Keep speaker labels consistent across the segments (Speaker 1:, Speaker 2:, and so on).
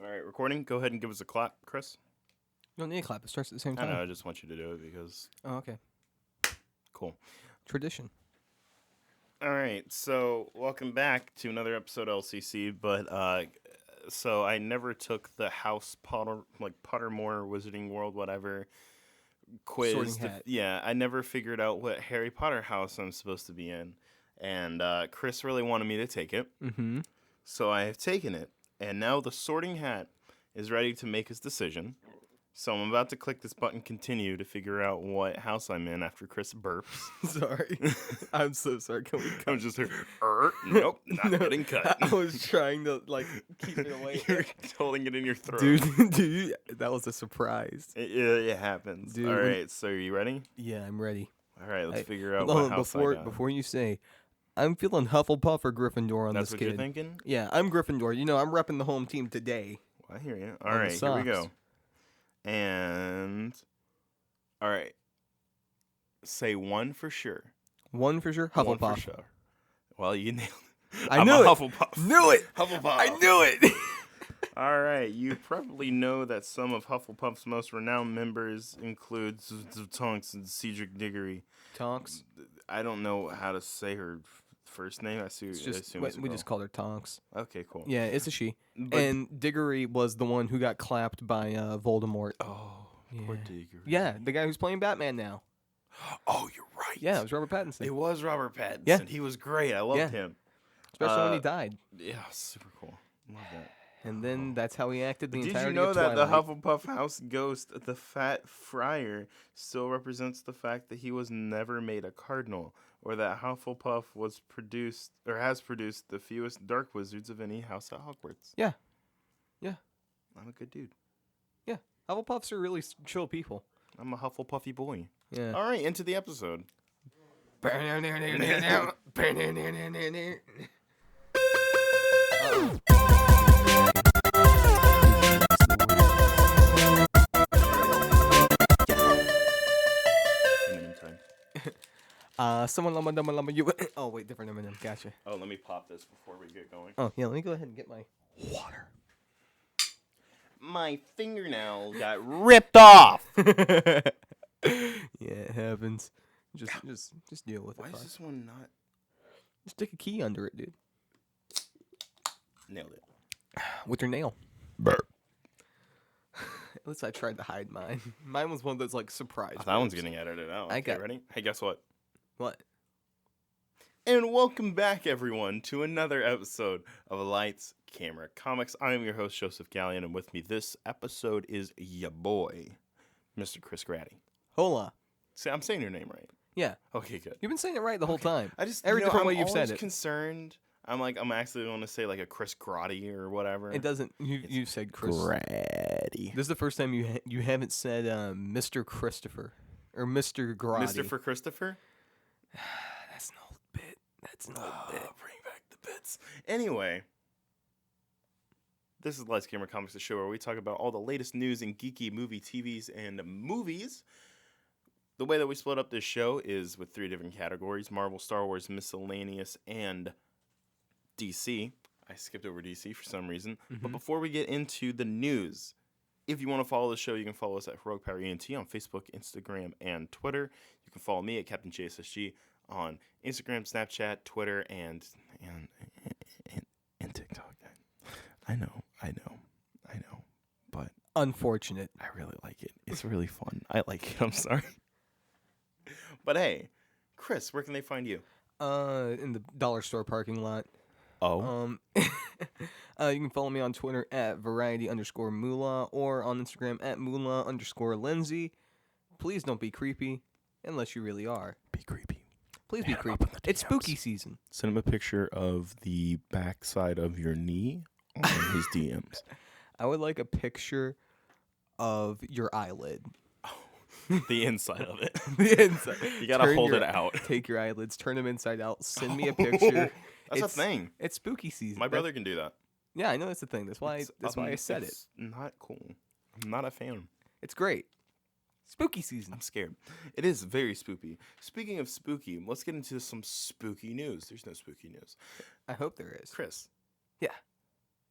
Speaker 1: All right, recording. Go ahead and give us a clap, Chris.
Speaker 2: You don't need a clap. It starts at the same
Speaker 1: I
Speaker 2: time.
Speaker 1: know. I just want you to do it because.
Speaker 2: Oh, okay.
Speaker 1: Cool.
Speaker 2: Tradition.
Speaker 1: All right. So welcome back to another episode of LCC. But so I never took the House Pottermore Wizarding World whatever quiz.
Speaker 2: Sorting Hat.
Speaker 1: Yeah, I never figured out what Harry Potter house I'm supposed to be in, and Chris really wanted me to take it.
Speaker 2: Mm-hmm.
Speaker 1: So I have taken it, and now the Sorting Hat is ready to make his decision. So I'm about to click this button, continue, to figure out what house I'm in after Chris burps.
Speaker 2: Sorry. I'm so sorry. Can we
Speaker 1: I'm just here. Nope, not getting cut.
Speaker 2: I was trying to, keep it away.
Speaker 1: You're holding it in your throat.
Speaker 2: Dude, that was a surprise.
Speaker 1: It happens.
Speaker 2: Dude,
Speaker 1: all right, so are you ready?
Speaker 2: Yeah, I'm ready.
Speaker 1: All right, let's figure out
Speaker 2: hold
Speaker 1: what
Speaker 2: on,
Speaker 1: house I got.
Speaker 2: Before you say, I'm feeling Hufflepuff or Gryffindor on
Speaker 1: That's
Speaker 2: this
Speaker 1: what
Speaker 2: kid.
Speaker 1: you're thinking?
Speaker 2: Yeah, I'm Gryffindor. You know, I'm repping the home team today.
Speaker 1: Well, I hear you. All right, here we go. And, all right. Say one for sure.
Speaker 2: One for sure? Hufflepuff.
Speaker 1: One for sure. Well, you nailed it.
Speaker 2: I knew it.
Speaker 1: Hufflepuff.
Speaker 2: Knew it.
Speaker 1: Hufflepuff.
Speaker 2: I knew it.
Speaker 1: All right. You probably know that some of Hufflepuff's most renowned members include Tonks and Cedric Diggory.
Speaker 2: Tonks?
Speaker 1: I don't know how to say her first name. I assume
Speaker 2: we just called her Tonks.
Speaker 1: Okay, cool.
Speaker 2: Yeah, it's a she.
Speaker 1: But,
Speaker 2: and Diggory was the one who got clapped by Voldemort.
Speaker 1: Oh,
Speaker 2: yeah.
Speaker 1: poor Diggory.
Speaker 2: Yeah, the guy who's playing Batman now.
Speaker 1: Oh, you're right.
Speaker 2: Yeah, it was Robert Pattinson.
Speaker 1: It was Robert Pattinson.
Speaker 2: Yeah.
Speaker 1: He was great. I loved him.
Speaker 2: Especially when he died.
Speaker 1: Yeah, super cool. Love that.
Speaker 2: And then that's how he acted the entirety
Speaker 1: Did you know
Speaker 2: of
Speaker 1: that the
Speaker 2: Twilight.
Speaker 1: Hufflepuff House ghost, the Fat Friar, still represents the fact that he was never made a cardinal, or that Hufflepuff was produced or has produced the fewest dark wizards of any house at Hogwarts?
Speaker 2: Yeah. Yeah.
Speaker 1: I'm a good dude.
Speaker 2: Yeah. Hufflepuffs are really chill people.
Speaker 1: I'm a Hufflepuffy boy.
Speaker 2: Yeah.
Speaker 1: All right, into the episode.
Speaker 2: Someone you. Oh wait, different Eminem. Gotcha.
Speaker 1: Oh, let me pop this before we get going.
Speaker 2: Oh yeah, let me go ahead and get my water.
Speaker 1: My fingernail got ripped off.
Speaker 2: Yeah, it happens. Just deal with it.
Speaker 1: Why is this one not?
Speaker 2: Just stick a key under it, dude.
Speaker 1: Nailed it.
Speaker 2: With your nail.
Speaker 1: Burp.
Speaker 2: At least I tried to hide mine. Mine was one of those surprise.
Speaker 1: Oh, that one's getting edited out. Okay, ready? Hey, guess what?
Speaker 2: What?
Speaker 1: And welcome back, everyone, to another episode of Lights, Camera, Comics. I am your host, Joseph Gallion, and with me this episode is ya boy, Mr. Chris Grady.
Speaker 2: Hola.
Speaker 1: See, I'm saying your name right.
Speaker 2: Yeah.
Speaker 1: Okay, good.
Speaker 2: You've been saying it right the whole time.
Speaker 1: I just
Speaker 2: every different way you've said
Speaker 1: it. I'm
Speaker 2: concerned.
Speaker 1: I'm actually going to say a Chris Grady or whatever.
Speaker 2: It doesn't. You said Chris
Speaker 1: Grady.
Speaker 2: This is the first time you haven't said Mr. Christopher or Mr. Grady.
Speaker 1: Mr. for Christopher.
Speaker 2: That's an old bit.
Speaker 1: Bring back the bits. Anyway, this is Lights, Camera, Comics, the show where we talk about all the latest news in geeky movie, TVs, and movies. The way that we split up this show is with 3 different categories: Marvel, Star Wars, Miscellaneous, and DC. I skipped over DC for some reason. Mm-hmm. But before we get into the news, if you want to follow the show, you can follow us at Heroic Power ENT on Facebook, Instagram, and Twitter. You can follow me at Captain JSSG on Instagram, Snapchat, Twitter, and TikTok. I know. But
Speaker 2: unfortunate.
Speaker 1: I really like it. It's really fun. I like it. I'm sorry. But hey, Chris, where can they find you?
Speaker 2: In the dollar store parking lot.
Speaker 1: Oh.
Speaker 2: You can follow me on Twitter at variety_moolah or on Instagram at moolah_Lindsay. Please don't be creepy unless you really are.
Speaker 1: Be creepy.
Speaker 2: Please be creepy. It's spooky season.
Speaker 1: Send him a picture of the backside of your knee on his DMs.
Speaker 2: I would like a picture of your eyelid.
Speaker 1: The inside of it.
Speaker 2: The inside.
Speaker 1: You gotta hold it out.
Speaker 2: Take your eyelids, turn them inside out, send me a picture.
Speaker 1: That's a thing.
Speaker 2: It's spooky season.
Speaker 1: My brother can do that.
Speaker 2: Yeah, I know that's the thing. That's why I said it.
Speaker 1: It's not cool. I'm not a fan.
Speaker 2: It's great. Spooky season.
Speaker 1: I'm scared. It is very spooky. Speaking of spooky, let's get into some spooky news. There's no spooky news.
Speaker 2: I hope there is.
Speaker 1: Chris.
Speaker 2: Yeah.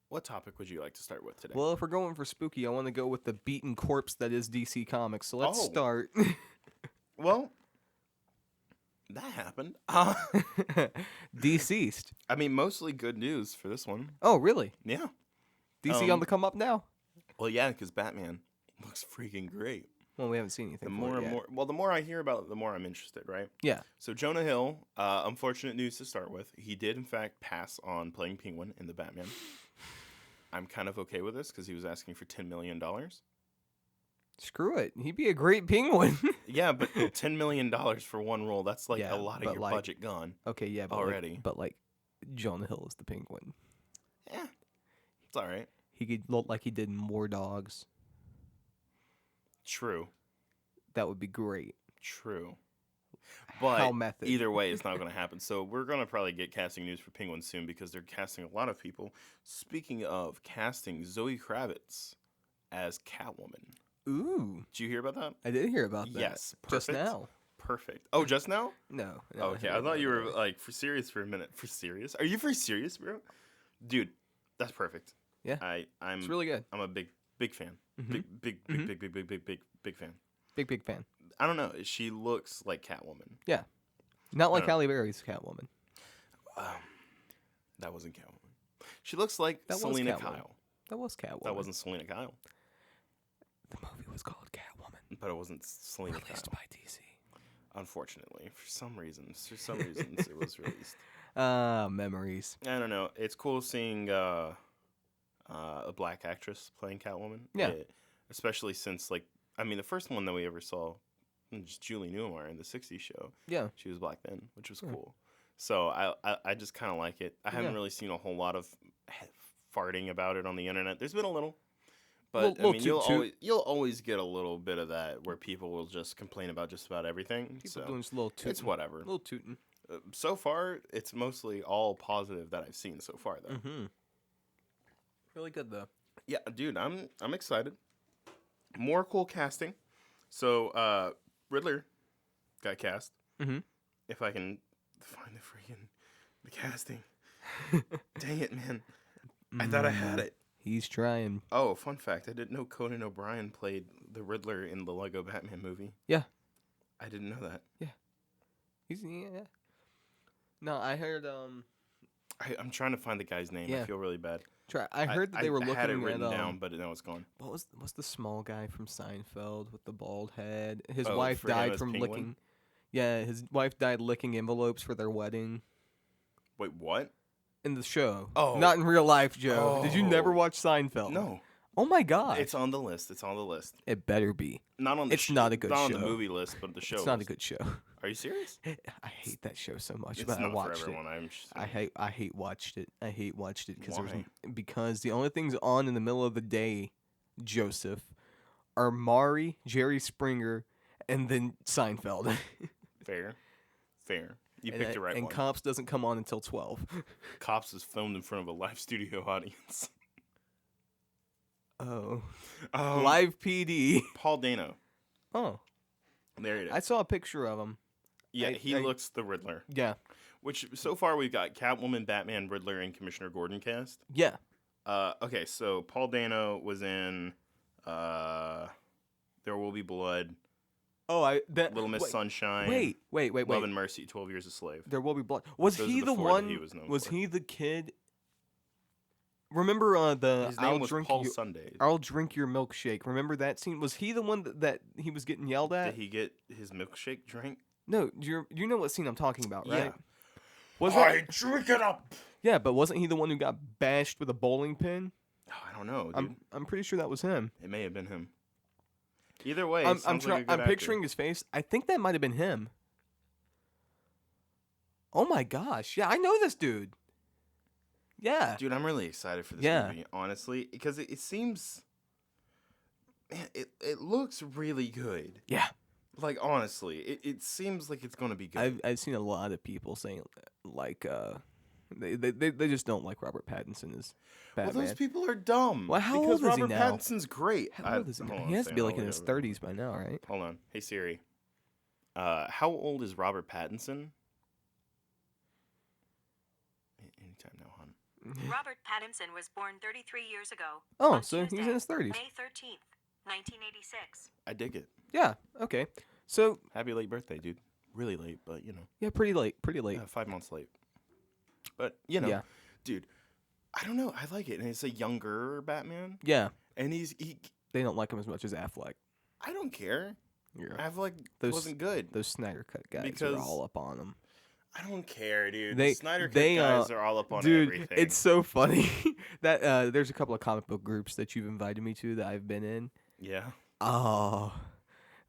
Speaker 1: What topic would you like to start with today?
Speaker 2: Well, if we're going for spooky, I want to go with the beaten corpse that is DC Comics. So let's
Speaker 1: Oh.
Speaker 2: start.
Speaker 1: Well, that happened.
Speaker 2: Deceased.
Speaker 1: I mean, mostly good news for this one.
Speaker 2: Oh, really?
Speaker 1: Yeah.
Speaker 2: DC on the come up now?
Speaker 1: Well, yeah, because Batman looks freaking great.
Speaker 2: Well, we haven't seen anything.
Speaker 1: The more I hear about it, the more I'm interested, right?
Speaker 2: Yeah.
Speaker 1: So Jonah Hill, unfortunate news to start with. He did, in fact, pass on playing Penguin in the Batman. I'm kind of okay with this because he was asking for $10 million.
Speaker 2: Screw it. He'd be a great Penguin.
Speaker 1: Yeah, but $10 million for one role, that's like a lot of your budget gone.
Speaker 2: Okay, yeah, but
Speaker 1: already.
Speaker 2: But Jonah Hill is the Penguin.
Speaker 1: Yeah, it's all right.
Speaker 2: He could look like he did in War Dogs.
Speaker 1: True.
Speaker 2: That would be great.
Speaker 1: True. But
Speaker 2: How method.
Speaker 1: Either way, it's not going to happen. So we're going to probably get casting news for Penguin soon because they're casting a lot of people. Speaking of casting, Zoe Kravitz as Catwoman.
Speaker 2: Ooh.
Speaker 1: Did you hear about that?
Speaker 2: I did hear about that.
Speaker 1: Yes. Perfect.
Speaker 2: Just now.
Speaker 1: Perfect. Oh, just now?
Speaker 2: No.
Speaker 1: Okay, I thought you were like for serious for a minute. For serious? Are you for serious, bro? Dude, that's perfect.
Speaker 2: Yeah.
Speaker 1: I'm.
Speaker 2: It's really good.
Speaker 1: I'm a big fan.
Speaker 2: Mhm.
Speaker 1: Big fan.
Speaker 2: Big fan.
Speaker 1: I don't know. She looks like Catwoman.
Speaker 2: Yeah. Not like Halle Berry's Catwoman.
Speaker 1: That wasn't Catwoman. She looks like Selena Kyle.
Speaker 2: That was Catwoman.
Speaker 1: That wasn't Selena Kyle.
Speaker 2: The movie was called Catwoman.
Speaker 1: But it wasn't Selena
Speaker 2: Released
Speaker 1: Kyle.
Speaker 2: by DC.
Speaker 1: Unfortunately, for some reasons, it was released.
Speaker 2: Memories.
Speaker 1: I don't know. It's cool seeing a black actress playing Catwoman.
Speaker 2: Yeah.
Speaker 1: Especially since, the first one that we ever saw, just Julie Newmar in the 60s show.
Speaker 2: Yeah.
Speaker 1: She was black then, which was cool. So I just kind of like it. I haven't really seen a whole lot of farting about it on the internet. There's been a little. But you'll always get a little bit of that where people will just complain about just about everything.
Speaker 2: People doing just a little tootin'.
Speaker 1: It's whatever.
Speaker 2: A little tootin'.
Speaker 1: So far, it's mostly all positive that I've seen so far, though.
Speaker 2: Mm-hmm. Really good though.
Speaker 1: Yeah, dude, I'm excited. More cool casting. So Riddler got cast.
Speaker 2: Mm-hmm.
Speaker 1: If I can find the casting. Dang it, man! I thought I had it.
Speaker 2: He's trying.
Speaker 1: Oh, fun fact. I didn't know Conan O'Brien played the Riddler in the Lego Batman movie.
Speaker 2: Yeah.
Speaker 1: I didn't know that.
Speaker 2: Yeah. Yeah. No, I heard,
Speaker 1: I'm trying to find the guy's name.
Speaker 2: Yeah.
Speaker 1: I feel really bad.
Speaker 2: I heard that they were looking at...
Speaker 1: I had it written down, but now it's gone.
Speaker 2: What's the small guy from Seinfeld with the bald head? His
Speaker 1: Oh,
Speaker 2: wife
Speaker 1: for him
Speaker 2: died
Speaker 1: as
Speaker 2: from
Speaker 1: Penguin?
Speaker 2: licking... Yeah, his wife died licking envelopes for their wedding.
Speaker 1: Wait, what?
Speaker 2: In the show.
Speaker 1: Oh.
Speaker 2: Not in real life, Joe. Did you never watch Seinfeld?
Speaker 1: No.
Speaker 2: Oh my god.
Speaker 1: It's on the list.
Speaker 2: It better be.
Speaker 1: Not on the
Speaker 2: It's not a good
Speaker 1: not
Speaker 2: show.
Speaker 1: on the movie list, but the show.
Speaker 2: It's not a
Speaker 1: list.
Speaker 2: good show.
Speaker 1: Are you serious?
Speaker 2: I hate that show so much,
Speaker 1: It's
Speaker 2: but
Speaker 1: not
Speaker 2: I watched
Speaker 1: for everyone.
Speaker 2: it. I hate watched it. I hate watched it
Speaker 1: Why?
Speaker 2: because the only things on in the middle of the day, Joseph, are Maury, Jerry Springer, and then Seinfeld.
Speaker 1: Fair. You picked the right
Speaker 2: and
Speaker 1: one.
Speaker 2: Cops doesn't come on until 12.
Speaker 1: Cops is filmed in front of a live studio audience.
Speaker 2: Oh. Live PD.
Speaker 1: Paul Dano.
Speaker 2: Oh.
Speaker 1: There it is.
Speaker 2: I saw a picture of him.
Speaker 1: Yeah, he looks the Riddler.
Speaker 2: Yeah.
Speaker 1: Which, so far, we've got Catwoman, Batman, Riddler, and Commissioner Gordon cast.
Speaker 2: Yeah.
Speaker 1: Okay, so Paul Dano was in There Will Be Blood,
Speaker 2: Oh,
Speaker 1: Little Miss Sunshine.
Speaker 2: Wait.
Speaker 1: Love and Mercy, 12 Years a Slave.
Speaker 2: There Will Be Blood. Was
Speaker 1: Those
Speaker 2: he
Speaker 1: are
Speaker 2: the
Speaker 1: the four that
Speaker 2: one?
Speaker 1: he was known for.
Speaker 2: He the kid? Remember
Speaker 1: His name was Paul Sundays.
Speaker 2: I'll drink your milkshake. Remember that scene? Was he the one that he was getting yelled at?
Speaker 1: Did he get his milkshake drank?
Speaker 2: No, you know what scene I'm talking about, right?
Speaker 1: Yeah. Drink it up!
Speaker 2: Yeah, but wasn't he the one who got bashed with a bowling pin?
Speaker 1: Oh, I don't know, dude.
Speaker 2: I'm pretty sure that was him.
Speaker 1: It may have been him. Either way,
Speaker 2: I'm picturing his face. I think that might have been him. Oh my gosh! Yeah, I know this dude. Yeah,
Speaker 1: Dude, I'm really excited for this movie, honestly, because it seems, man, it looks really good.
Speaker 2: Yeah.
Speaker 1: Like, honestly, it seems like it's gonna be good.
Speaker 2: I've seen a lot of people saying they just don't like Robert Pattinson as Batman.
Speaker 1: Well, those people are dumb.
Speaker 2: Well, how
Speaker 1: because
Speaker 2: old is he
Speaker 1: Robert
Speaker 2: now?
Speaker 1: Pattinson's great.
Speaker 2: How old is he now? He has to be like in his 30s by now, right?
Speaker 1: Hold on. Hey Siri. How old is Robert Pattinson? Anytime now, hon.
Speaker 3: Robert Pattinson was born 33 years ago.
Speaker 2: Oh,
Speaker 3: on
Speaker 2: so
Speaker 3: Tuesday,
Speaker 2: he's in his 30s.
Speaker 3: May 13th, 1986.
Speaker 1: I dig it.
Speaker 2: Yeah. Okay. So
Speaker 1: Happy late birthday, dude. Really late, but
Speaker 2: yeah, pretty late. Pretty late.
Speaker 1: 5 months late. But
Speaker 2: Yeah.
Speaker 1: dude, I don't know. I like it, and it's a younger Batman,
Speaker 2: Yeah.
Speaker 1: and he.
Speaker 2: They don't like him as much as Affleck.
Speaker 1: I don't care.
Speaker 2: Yeah.
Speaker 1: Affleck
Speaker 2: Those-
Speaker 1: wasn't good.
Speaker 2: Those Snyder Cut guys
Speaker 1: Because-
Speaker 2: are all up on him.
Speaker 1: I don't care, dude.
Speaker 2: They-
Speaker 1: the Snyder Cut
Speaker 2: they,
Speaker 1: guys are all up on
Speaker 2: Dude,
Speaker 1: everything.
Speaker 2: it's so funny that there's a couple of comic book groups that you've invited me to that I've been in.
Speaker 1: Yeah.
Speaker 2: Oh,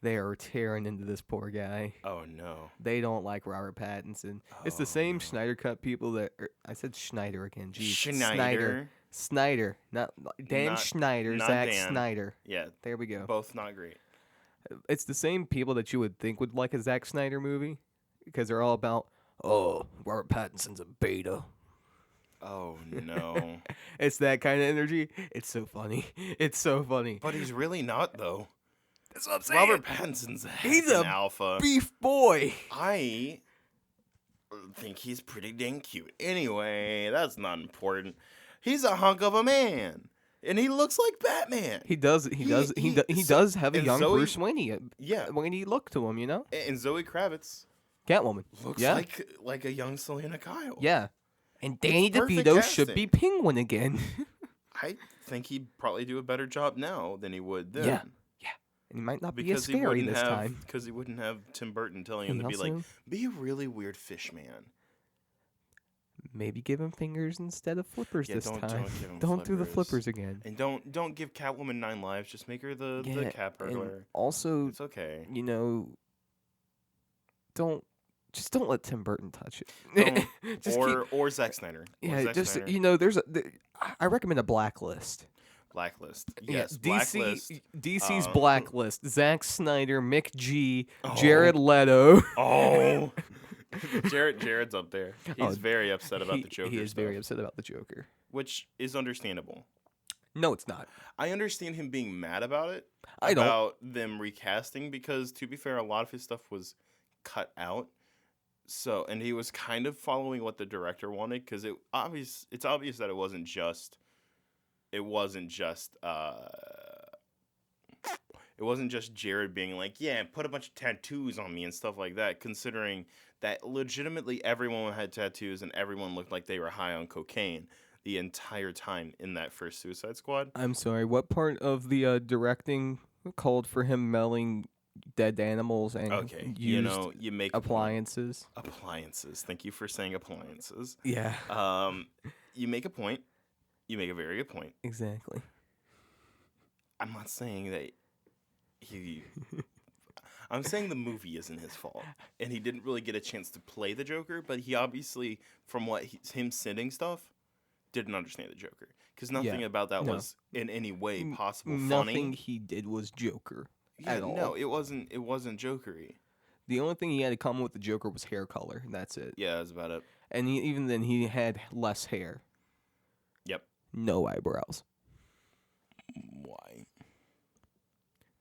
Speaker 2: they are tearing into this poor guy.
Speaker 1: Oh no.
Speaker 2: They don't like Robert Pattinson. It's the same Snyder Cut people that I said Schneider again. Jeez. Snyder, not Dan
Speaker 1: Not-
Speaker 2: Schneider,
Speaker 1: not
Speaker 2: Zack
Speaker 1: Dan.
Speaker 2: Snyder.
Speaker 1: Yeah.
Speaker 2: There we go.
Speaker 1: Both not great.
Speaker 2: It's the same people that you would think would like a Zack Snyder movie because they're all about, oh, Robert Pattinson's a beta.
Speaker 1: Oh no.
Speaker 2: It's that kind of energy. It's so funny. It's so funny.
Speaker 1: But he's really not though.
Speaker 2: That's what I'm saying.
Speaker 1: Robert Pattinson's
Speaker 2: He's
Speaker 1: an
Speaker 2: a
Speaker 1: alpha.
Speaker 2: beef boy.
Speaker 1: I think he's pretty dang cute. Anyway, that's not important. He's a hunk of a man, and he looks like Batman.
Speaker 2: He does have a
Speaker 1: and
Speaker 2: young
Speaker 1: Zoe-
Speaker 2: Bruce Wayne.
Speaker 1: Yeah,
Speaker 2: Wayne look to him, you know.
Speaker 1: and Zoe Kravitz
Speaker 2: Catwoman.
Speaker 1: looks
Speaker 2: Yeah.
Speaker 1: like a young Selena Kyle.
Speaker 2: Yeah. And Danny
Speaker 1: perfect
Speaker 2: DeVito should
Speaker 1: casting.
Speaker 2: be Penguin again.
Speaker 1: I think he'd probably do a better job now than he would then.
Speaker 2: Yeah. And he might not be as
Speaker 1: Because he
Speaker 2: scary
Speaker 1: wouldn't
Speaker 2: this
Speaker 1: have
Speaker 2: time.
Speaker 1: because he wouldn't have Tim Burton telling him
Speaker 2: And
Speaker 1: to be like,
Speaker 2: also-
Speaker 1: be a really weird fish man.
Speaker 2: Maybe give him fingers instead of flippers
Speaker 1: Yeah,
Speaker 2: this
Speaker 1: don't
Speaker 2: time.
Speaker 1: give him
Speaker 2: Don't do the
Speaker 1: flippers.
Speaker 2: flippers again.
Speaker 1: And don't give Catwoman 9 lives. Just make her the cat
Speaker 2: and
Speaker 1: burglar.
Speaker 2: also,
Speaker 1: It's okay.
Speaker 2: you know, don't let Tim Burton touch it.
Speaker 1: Don't-
Speaker 2: Just
Speaker 1: or Zack Snyder.
Speaker 2: yeah,
Speaker 1: Zack
Speaker 2: just
Speaker 1: Snyder.
Speaker 2: you know, I recommend a blacklist.
Speaker 1: Blacklist.
Speaker 2: Yeah,
Speaker 1: Yes, Blacklist.
Speaker 2: DC's
Speaker 1: Um,
Speaker 2: blacklist. Zack Snyder, Mick G,
Speaker 1: Oh.
Speaker 2: Jared Leto.
Speaker 1: Oh, Jared's up there. He's
Speaker 2: Oh,
Speaker 1: very upset about the Joker.
Speaker 2: He is very
Speaker 1: stuff,
Speaker 2: upset about the Joker.
Speaker 1: which is understandable.
Speaker 2: No, it's not.
Speaker 1: I understand him being mad about it.
Speaker 2: I don't.
Speaker 1: About them recasting because, to be fair, a lot of his stuff was cut out. So, and he was kind of following what the director wanted because it's obvious that it wasn't just Jared being like, yeah, put a bunch of tattoos on me and stuff like that, considering that legitimately everyone had tattoos and everyone looked like they were high on cocaine the entire time in that first Suicide Squad.
Speaker 2: I'm sorry. What part of the directing called for him melting dead animals and
Speaker 1: Okay,
Speaker 2: used
Speaker 1: you make
Speaker 2: appliances?
Speaker 1: appliances. Thank you for saying appliances.
Speaker 2: Yeah,
Speaker 1: You make a point. You make a very good point.
Speaker 2: exactly.
Speaker 1: I'm not saying that he. I'm saying the movie isn't his fault, and he didn't really get a chance to play the Joker. But he obviously, from him sending stuff, didn't understand the Joker because nothing about that
Speaker 2: no.
Speaker 1: was in any way possible
Speaker 2: Nothing
Speaker 1: funny.
Speaker 2: he did was Joker
Speaker 1: Yeah,
Speaker 2: at all.
Speaker 1: no, it wasn't. It wasn't Jokery.
Speaker 2: The only thing he had in common with the Joker was hair color. That's it.
Speaker 1: Yeah, that's about it.
Speaker 2: And even then, he had less hair.
Speaker 1: Yep.
Speaker 2: No eyebrows.
Speaker 1: Why?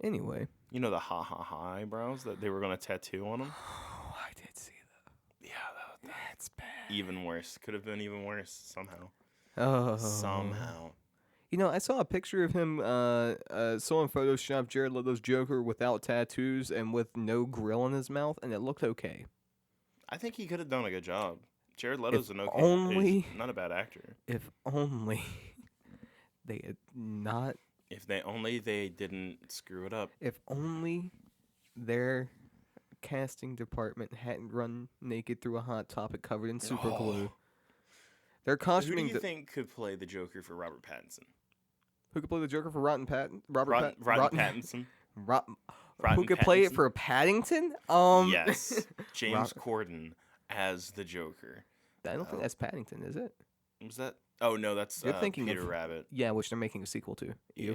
Speaker 2: Anyway.
Speaker 1: You know the ha ha ha eyebrows that they were gonna tattoo on him.
Speaker 2: Oh, I did see that.
Speaker 1: Yeah,
Speaker 2: That's bad.
Speaker 1: even worse. Could have been even worse somehow.
Speaker 2: Oh.
Speaker 1: Somehow.
Speaker 2: You know, I saw a picture of him. Someone photoshopped Jared Leto's Joker without tattoos and with no grill in his mouth, and it looked okay.
Speaker 1: I think he could have done a good job. Jared Leto's an okay.
Speaker 2: only-
Speaker 1: He's not a bad actor.
Speaker 2: If only they had not.
Speaker 1: If they didn't screw it up.
Speaker 2: If only their casting department hadn't run naked through a hot topic covered in super glue. Their
Speaker 1: Who do
Speaker 2: costuming.
Speaker 1: you think could play the Joker for Robert Pattinson?
Speaker 2: Who could play the Joker for Rotten Patton?
Speaker 1: Rotten Pattinson.
Speaker 2: Rotten
Speaker 1: Rotten
Speaker 2: who could play it
Speaker 1: Pattinson?
Speaker 2: for Paddington?
Speaker 1: Yes, James Corden as the Joker.
Speaker 2: I don't think that's Paddington, is it?
Speaker 1: Was that? Oh no, that's
Speaker 2: You're thinking
Speaker 1: Peter
Speaker 2: of-
Speaker 1: Rabbit.
Speaker 2: Yeah, which they're making a sequel to.
Speaker 1: Yeah,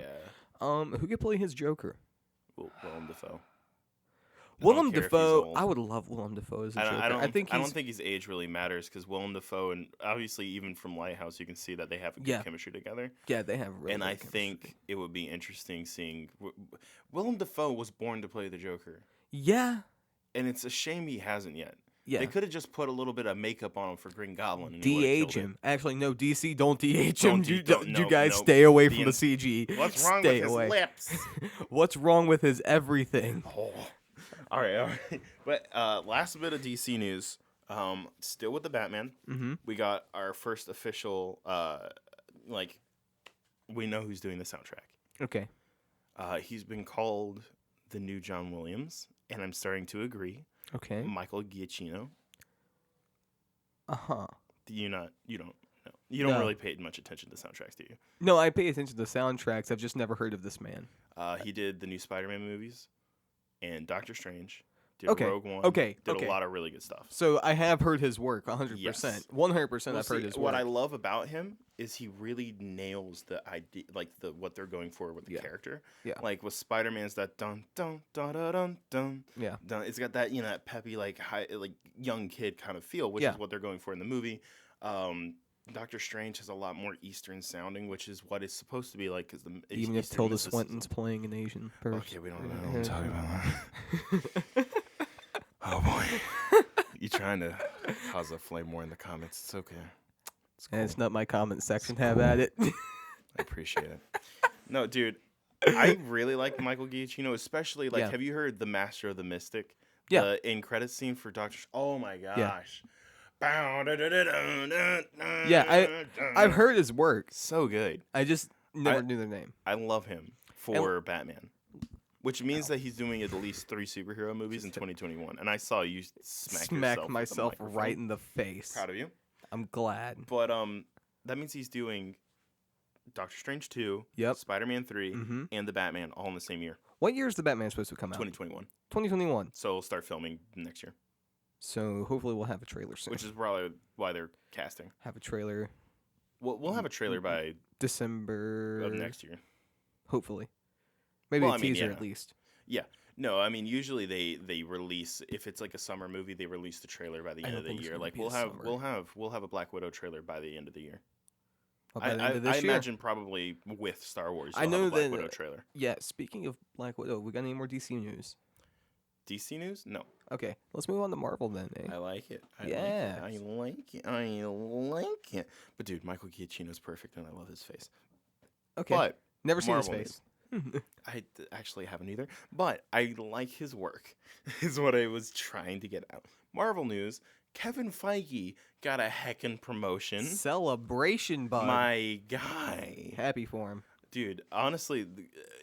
Speaker 2: Who could play his Joker?
Speaker 1: Willem Dafoe.
Speaker 2: Willem
Speaker 1: care if he's
Speaker 2: Dafoe.
Speaker 1: old.
Speaker 2: I would love Willem Dafoe as a Joker.
Speaker 1: I don't think
Speaker 2: he's
Speaker 1: his age really matters because Willem Dafoe and obviously even from Lighthouse you can see that they have a good
Speaker 2: Yeah.
Speaker 1: chemistry together.
Speaker 2: yeah, they have really.
Speaker 1: And
Speaker 2: good
Speaker 1: I
Speaker 2: chemistry.
Speaker 1: think it would be interesting seeing Willem Dafoe was born to play the Joker,
Speaker 2: Yeah,
Speaker 1: and it's a shame he hasn't yet
Speaker 2: Yeah.
Speaker 1: They could have just put a little bit of makeup on him for Green Goblin. And
Speaker 2: De-age him. Actually, no, DC, don't de-age him.
Speaker 1: Don't,
Speaker 2: You guys stay away from the CG.
Speaker 1: What's wrong
Speaker 2: Stay
Speaker 1: with
Speaker 2: away.
Speaker 1: his lips?
Speaker 2: What's wrong with his everything?
Speaker 1: Oh. All right. But last bit of DC news. Still with the Batman.
Speaker 2: Mm-hmm.
Speaker 1: We got our first official, we know who's doing the soundtrack.
Speaker 2: Okay.
Speaker 1: He's been called the new John Williams, and I'm starting to agree.
Speaker 2: Okay.
Speaker 1: Michael Giacchino.
Speaker 2: Uh-huh.
Speaker 1: You don't know. You don't
Speaker 2: No.
Speaker 1: really pay much attention to soundtracks, do you?
Speaker 2: No, I pay attention to the soundtracks. I've just never heard of this man.
Speaker 1: He did the new Spider-Man movies and Doctor Strange. Did
Speaker 2: Okay.
Speaker 1: Rogue One.
Speaker 2: Okay.
Speaker 1: Did
Speaker 2: Okay.
Speaker 1: a lot of really good stuff.
Speaker 2: So I have heard his work 100%.
Speaker 1: Yes.
Speaker 2: 100%
Speaker 1: Well,
Speaker 2: I've heard
Speaker 1: see,
Speaker 2: his work.
Speaker 1: what I love about him is he really nails the idea, what they're going for with the character.
Speaker 2: Yeah.
Speaker 1: Like with Spider-Man's that dun dun dun dun dun dun.
Speaker 2: Yeah.
Speaker 1: Dun. It's got that that peppy high young kid kind of feel, which is what they're going for in the movie. Doctor Strange has a lot more Eastern sounding, which is what it's supposed to be like. Because
Speaker 2: even if Tilda Swinton's playing an Asian person.
Speaker 1: Okay, we don't know what I'm talking about. Oh boy, you trying to cause a flame war in the comments? It's okay.
Speaker 2: It's not my comment section. Have at it.
Speaker 1: I appreciate it. No, dude, I really like Michael Giacchino, especially have you heard The Master of the Mystic?
Speaker 2: Yeah.
Speaker 1: The end credit scene for Doctor. Oh my gosh.
Speaker 2: Yeah, I've heard his work.
Speaker 1: So good.
Speaker 2: I just never knew their name.
Speaker 1: I love him for Batman. Which means that he's doing at least 3 superhero movies in 2021. And I saw you smack
Speaker 2: myself right in the face.
Speaker 1: Proud of you.
Speaker 2: I'm glad.
Speaker 1: But that means he's doing Doctor Strange 2, Spider-Man 3, and the Batman all in the same year.
Speaker 2: What year is the Batman supposed to come out?
Speaker 1: 2021.
Speaker 2: 2021.
Speaker 1: So we'll start filming next year.
Speaker 2: So hopefully we'll have a trailer soon.
Speaker 1: Which is probably why they're casting.
Speaker 2: Have a trailer.
Speaker 1: We'll have a trailer by
Speaker 2: December
Speaker 1: of next year.
Speaker 2: Hopefully. Maybe a teaser at least.
Speaker 1: Yeah. No, I mean usually they release, if it's like a summer movie, they release the trailer by the end of the year. Like we'll have a Black Widow trailer by the end of the year. I imagine probably with Star Wars. I know have a Black Widow trailer.
Speaker 2: Yeah. Speaking of Black Widow, we got any more DC news?
Speaker 1: DC news? No.
Speaker 2: Okay, let's move on to Marvel then. Eh?
Speaker 1: I like it. I like it. But dude, Michael Giacchino's perfect, and I love his face.
Speaker 2: Okay.
Speaker 1: But
Speaker 2: never seen
Speaker 1: Marvel
Speaker 2: his face.
Speaker 1: I actually haven't either, but I like his work. Is what I was trying to get out. Marvel news: Kevin Feige got a heckin' promotion.
Speaker 2: Celebration, bud.
Speaker 1: My guy.
Speaker 2: Happy for him.
Speaker 1: Dude, honestly,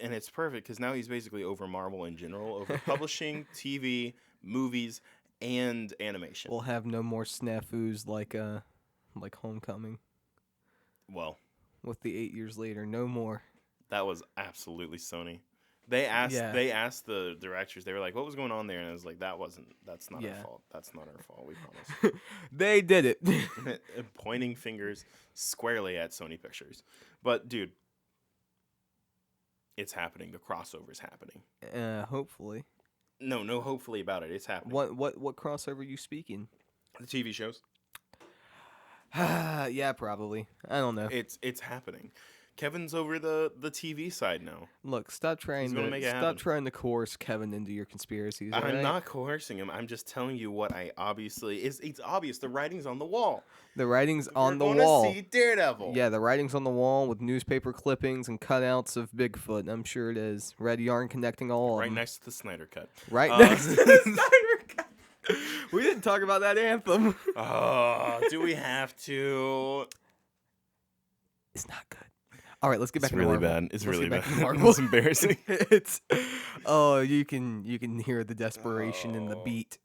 Speaker 1: and it's perfect because now he's basically over Marvel in general, over publishing, TV, movies, and animation.
Speaker 2: We'll have no more snafus like Homecoming.
Speaker 1: Well,
Speaker 2: with the 8 years later, no more.
Speaker 1: That was absolutely Sony. They asked the directors, they were like, what was going on there? And I was like, that's not our fault. That's not our fault, we promise.
Speaker 2: They did it.
Speaker 1: Pointing fingers squarely at Sony Pictures. But dude, it's happening. The crossover's happening.
Speaker 2: Hopefully.
Speaker 1: No hopefully about it. It's happening.
Speaker 2: What crossover are you speaking?
Speaker 1: The TV shows.
Speaker 2: Yeah, probably. I don't know.
Speaker 1: It's happening. Kevin's over the TV side now.
Speaker 2: Look, stop trying to coerce Kevin into your conspiracies.
Speaker 1: I'm
Speaker 2: right?
Speaker 1: not coercing him. I'm just telling you what I obviously is. It's obvious. The writing's on the wall.
Speaker 2: The writing's on the
Speaker 1: wall.
Speaker 2: We're
Speaker 1: gonna see Daredevil.
Speaker 2: Yeah, the writing's on the wall with newspaper clippings and cutouts of Bigfoot. I'm sure it is. Red yarn connecting all of them.
Speaker 1: Right next to the Snyder Cut.
Speaker 2: Right next to the Snyder Cut. We didn't talk about that anthem.
Speaker 1: Oh, do we have to?
Speaker 2: It's not good. All right, let's get back to
Speaker 1: Marvel.
Speaker 2: Bad.
Speaker 1: It's really bad. It's embarrassing.
Speaker 2: You can hear the desperation in the beat.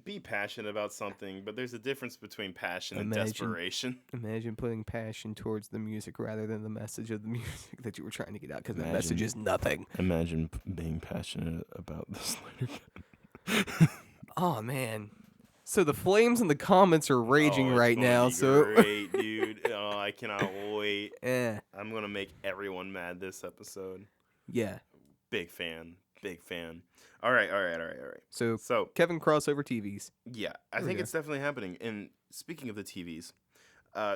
Speaker 1: Be passionate about something, but there's a difference between passion and desperation.
Speaker 2: Imagine putting passion towards the music rather than the message of the music that you were trying to get out, because the message is nothing.
Speaker 1: Imagine being passionate about the Snyder Cut.
Speaker 2: Oh man. So the flames in the comments are raging right now. So
Speaker 1: great, dude. Oh, I cannot wait.
Speaker 2: Yeah.
Speaker 1: I'm gonna make everyone mad this episode.
Speaker 2: Yeah.
Speaker 1: Big fan. All right.
Speaker 2: So Kevin crossover TVs.
Speaker 1: Yeah, I think it's definitely happening. And speaking of the TVs,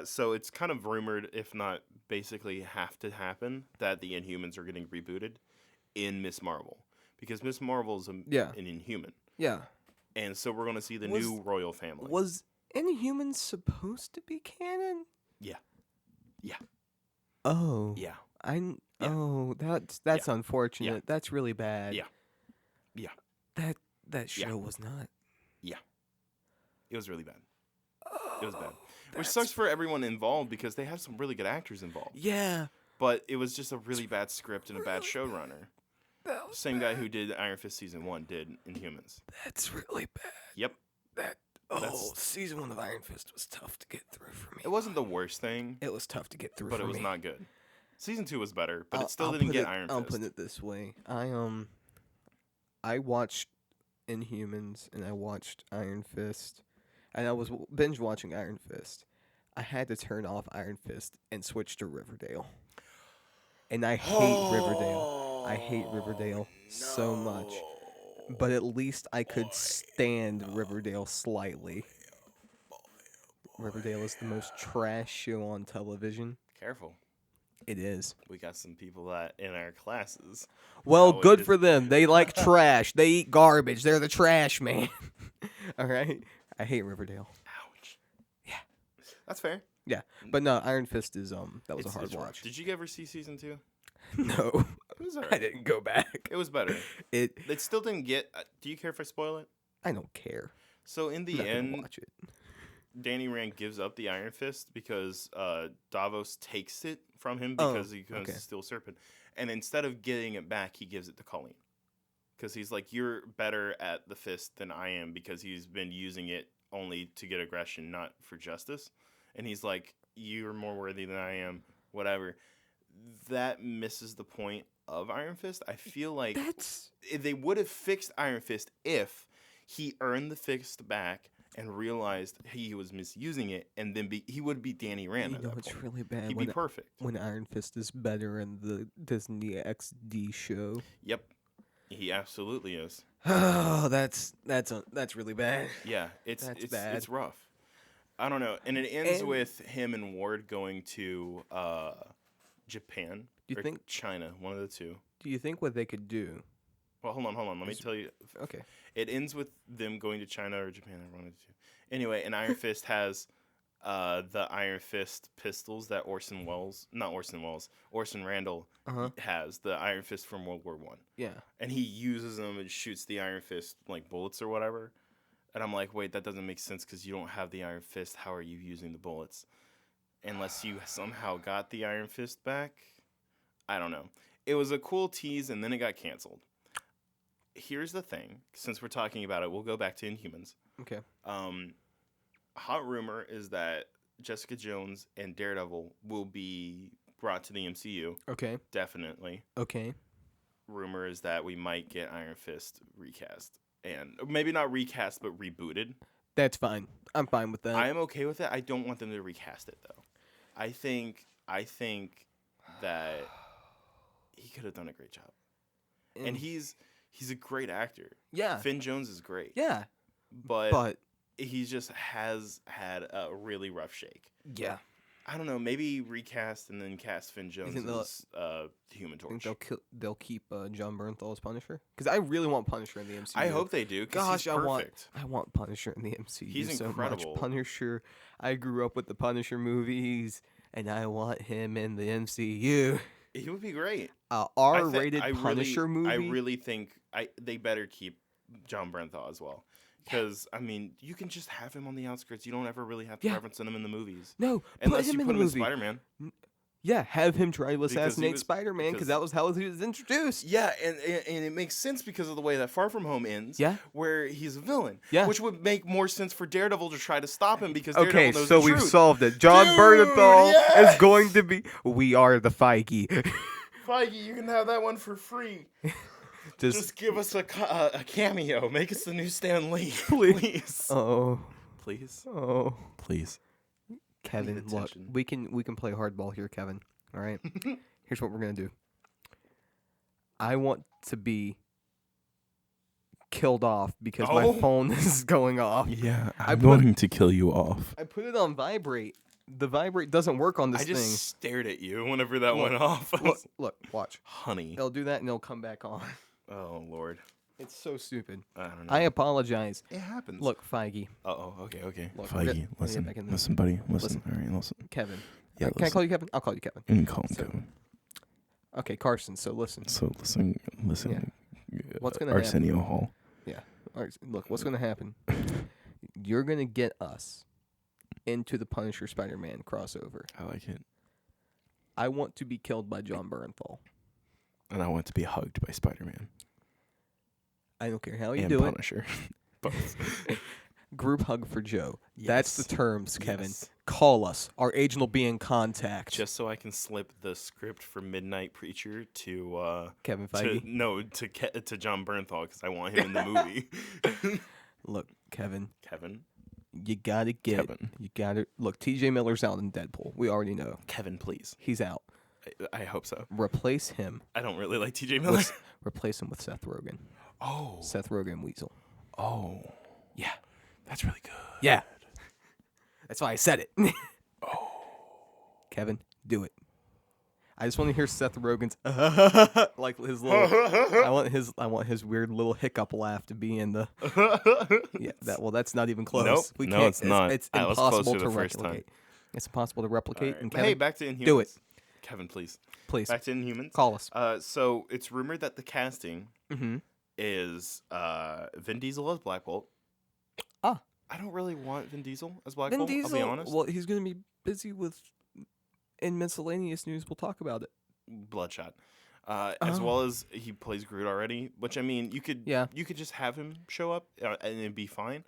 Speaker 1: so it's kind of rumored, if not basically have to happen, that the Inhumans are getting rebooted in Miss Marvel, because Miss Marvel's an Inhuman.
Speaker 2: Yeah.
Speaker 1: And so we're going to see the new royal family.
Speaker 2: Was Inhumans supposed to be canon?
Speaker 1: Yeah. Yeah.
Speaker 2: Oh.
Speaker 1: Yeah.
Speaker 2: Oh, that's unfortunate.
Speaker 1: Yeah.
Speaker 2: That's really bad.
Speaker 1: Yeah. Yeah.
Speaker 2: That show was not.
Speaker 1: Yeah. It was really bad. It was bad. Which sucks for everyone involved because they have some really good actors involved.
Speaker 2: Yeah.
Speaker 1: But it was just a really bad script and a bad showrunner. Same guy who did Iron Fist Season 1 did Inhumans.
Speaker 2: That's really bad.
Speaker 1: Yep.
Speaker 2: Season 1 of Iron Fist was tough to get through for me.
Speaker 1: It wasn't the worst thing.
Speaker 2: It was tough to get through
Speaker 1: but
Speaker 2: for me.
Speaker 1: it was not good. Season 2 was better, but it still didn't get Iron Fist.
Speaker 2: I'll put it this way. I watched Inhumans and I watched Iron Fist. And I was binge watching Iron Fist. I had to turn off Iron Fist and switch to Riverdale. And I hate Riverdale. I hate Riverdale so much. But at least I could stand Riverdale slightly. Riverdale is the most trash show on television.
Speaker 1: Careful.
Speaker 2: It is.
Speaker 1: We got some people that in our classes.
Speaker 2: Well, good for them. They like trash. They eat garbage. They're the trash man. All right? I hate Riverdale.
Speaker 1: Ouch.
Speaker 2: Yeah.
Speaker 1: That's fair.
Speaker 2: Yeah. But no, Iron Fist is that was a hard
Speaker 1: it's
Speaker 2: watch.
Speaker 1: Did you ever see Season 2?
Speaker 2: No.
Speaker 1: It was alright.
Speaker 2: I didn't go back.
Speaker 1: It was better.
Speaker 2: It
Speaker 1: still didn't get... do you care if I spoil it?
Speaker 2: I don't care.
Speaker 1: So in the
Speaker 2: I'm not gonna
Speaker 1: end,
Speaker 2: watch it.
Speaker 1: Danny Rand gives up the Iron Fist because Davos takes it from him because he becomes a Steel Serpent. And instead of getting it back, he gives it to Colleen. Because he's like, you're better at the fist than I am because he's been using it only to get aggression, not for justice. And he's like, you're more worthy than I am, whatever. That misses the point of Iron Fist. I feel like they would have fixed Iron Fist if he earned the fist back and realized he was misusing it, and then he would be Danny Rand.
Speaker 2: You know, it's really bad.
Speaker 1: He'd be perfect.
Speaker 2: When Iron Fist is better in the Disney XD show.
Speaker 1: Yep, he absolutely is.
Speaker 2: Oh, that's really bad.
Speaker 1: Yeah, it's
Speaker 2: bad.
Speaker 1: It's rough. I don't know, and it ends with him and Ward going to Japan
Speaker 2: Do you
Speaker 1: or
Speaker 2: think
Speaker 1: China, one of the two.
Speaker 2: Do you think what they could do?
Speaker 1: Well, hold on. Let me tell you.
Speaker 2: Okay.
Speaker 1: It ends with them going to China or Japan. I wanted to. Anyway, and Iron Fist has the Iron Fist pistols that Orson Randall has, the Iron Fist from World War I.
Speaker 2: Yeah.
Speaker 1: And he uses them and shoots the Iron Fist like bullets or whatever. And I'm like, wait, that doesn't make sense because you don't have the Iron Fist. How are you using the bullets? Unless you somehow got the Iron Fist back. I don't know. It was a cool tease, and then it got canceled. Here's the thing. Since we're talking about it, we'll go back to Inhumans.
Speaker 2: Okay.
Speaker 1: Hot rumor is that Jessica Jones and Daredevil will be brought to the MCU.
Speaker 2: Okay.
Speaker 1: Definitely.
Speaker 2: Okay.
Speaker 1: Rumor is that we might get Iron Fist recast. And maybe not recast, but rebooted.
Speaker 2: That's fine. I'm fine with that.
Speaker 1: I am okay with it. I don't want them to recast it, though. I think that he could have done a great job. And he's a great actor.
Speaker 2: Yeah.
Speaker 1: Finn Jones is great.
Speaker 2: Yeah.
Speaker 1: But he just has had a really rough shake.
Speaker 2: Yeah.
Speaker 1: I don't know. Maybe recast and then cast Finn Jones as Human Torch.
Speaker 2: Think they'll keep John Bernthal as Punisher? Because I really want Punisher in the MCU.
Speaker 1: I hope they do.
Speaker 2: Gosh,
Speaker 1: he's perfect.
Speaker 2: I want Punisher in the MCU.
Speaker 1: He's
Speaker 2: so
Speaker 1: incredible.
Speaker 2: Much. Punisher. I grew up with the Punisher movies, and I want him in the MCU.
Speaker 1: He would be great.
Speaker 2: R-rated Punisher movie.
Speaker 1: I really think they better keep John Bernthal as well. Because, I mean, you can just have him on the outskirts. You don't ever really have to reference him in the movies.
Speaker 2: No,
Speaker 1: unless you
Speaker 2: put
Speaker 1: put
Speaker 2: him
Speaker 1: in
Speaker 2: in
Speaker 1: Spider-Man.
Speaker 2: Yeah, have him try to assassinate Spider-Man because that was how he was introduced.
Speaker 1: Yeah, and it makes sense because of the way that Far From Home ends.
Speaker 2: Yeah.
Speaker 1: Where he's a villain.
Speaker 2: Yeah.
Speaker 1: Which would make more sense for Daredevil to try to stop him because Daredevil knows
Speaker 2: so
Speaker 1: the
Speaker 2: we've
Speaker 1: truth.
Speaker 2: solved it. John Bernthal
Speaker 1: yes!
Speaker 2: is going to be. We are the Feige.
Speaker 1: Feige, you can have that one for free. Just give us a cameo. Make us the new Stan Lee. Please.
Speaker 2: Oh.
Speaker 1: Please.
Speaker 2: Oh.
Speaker 1: Please.
Speaker 2: Kevin, look, we can play hardball here, Kevin. All right? Here's what we're going to do. I want to be killed off because my phone is going off.
Speaker 1: Yeah, I'm going to kill you off.
Speaker 2: I put it on vibrate. The vibrate doesn't work on this thing.
Speaker 1: I just stared at you whenever that went off.
Speaker 2: Look, watch.
Speaker 1: Honey.
Speaker 2: It'll do that and it'll come back on.
Speaker 1: Oh, Lord.
Speaker 2: It's so stupid.
Speaker 1: I don't know.
Speaker 2: I apologize.
Speaker 1: It happens.
Speaker 2: Look, Feige.
Speaker 1: Okay.
Speaker 2: Look,
Speaker 1: Feige, listen,
Speaker 2: back in the-
Speaker 1: listen, buddy,
Speaker 2: listen.
Speaker 1: All right, listen.
Speaker 2: Kevin.
Speaker 1: Yeah,
Speaker 2: Can I call you Kevin? I'll call you Kevin.
Speaker 1: You can call him
Speaker 2: So-
Speaker 1: Kevin.
Speaker 2: Okay, Carson. So listen.
Speaker 1: So listen.
Speaker 2: What's gonna
Speaker 1: Arsenio Hall.
Speaker 2: Yeah. All right, look, what's going to happen? You're going to get us into the Punisher Spider-Man crossover.
Speaker 1: I like it.
Speaker 2: I want to be killed by John Bernthal.
Speaker 1: And I want to be hugged by Spider-Man.
Speaker 2: I don't care how you
Speaker 1: and
Speaker 2: do
Speaker 1: Punisher. Both.
Speaker 2: it. Group hug for Joe. That's the
Speaker 1: Yes.
Speaker 2: terms, Kevin.
Speaker 1: Yes.
Speaker 2: Call us. Our agent will be in contact.
Speaker 1: Just so I can slip the script for Midnight Preacher to
Speaker 2: Kevin Feige.
Speaker 1: to John Bernthal because I want him in the movie.
Speaker 2: Look, Kevin.
Speaker 1: Kevin.
Speaker 2: You gotta get.
Speaker 1: Kevin.
Speaker 2: You gotta look. T.J. Miller's out in Deadpool. We already know.
Speaker 1: Kevin, please.
Speaker 2: He's out.
Speaker 1: I hope so.
Speaker 2: Replace him.
Speaker 1: I don't really like T.J. Miller.
Speaker 2: Replace him with Seth Rogen.
Speaker 1: Oh.
Speaker 2: Seth Rogen Weasel.
Speaker 1: Oh.
Speaker 2: Yeah.
Speaker 1: That's really good.
Speaker 2: Yeah. That's why I said it.
Speaker 1: Oh.
Speaker 2: Kevin, do it. I just want to hear Seth Rogen's like his little. I want his weird little hiccup laugh to be in the. Yeah. That's not even close.
Speaker 1: Nope.
Speaker 2: We
Speaker 1: No,
Speaker 2: can't.
Speaker 1: it's not.
Speaker 2: It's
Speaker 1: I was
Speaker 2: impossible
Speaker 1: closer
Speaker 2: to
Speaker 1: the first time.
Speaker 2: replicate. It's impossible to replicate.
Speaker 1: Right.
Speaker 2: And
Speaker 1: But
Speaker 2: Kevin,
Speaker 1: hey, back to Inhumans.
Speaker 2: do it.
Speaker 1: Kevin, please.
Speaker 2: Please
Speaker 1: Back to Inhumans.
Speaker 2: call us.
Speaker 1: So it's rumored that the casting
Speaker 2: Mm-hmm.
Speaker 1: is Vin Diesel as Black Bolt.
Speaker 2: Ah.
Speaker 1: I don't really want Vin Diesel as Black
Speaker 2: Vin
Speaker 1: Bolt,
Speaker 2: Diesel.
Speaker 1: I'll be honest.
Speaker 2: Well, he's going to be busy with. In miscellaneous news, we'll talk about it.
Speaker 1: Bloodshot. As well as he plays Groot already, which I mean, you could just have him show up and it'd be fine.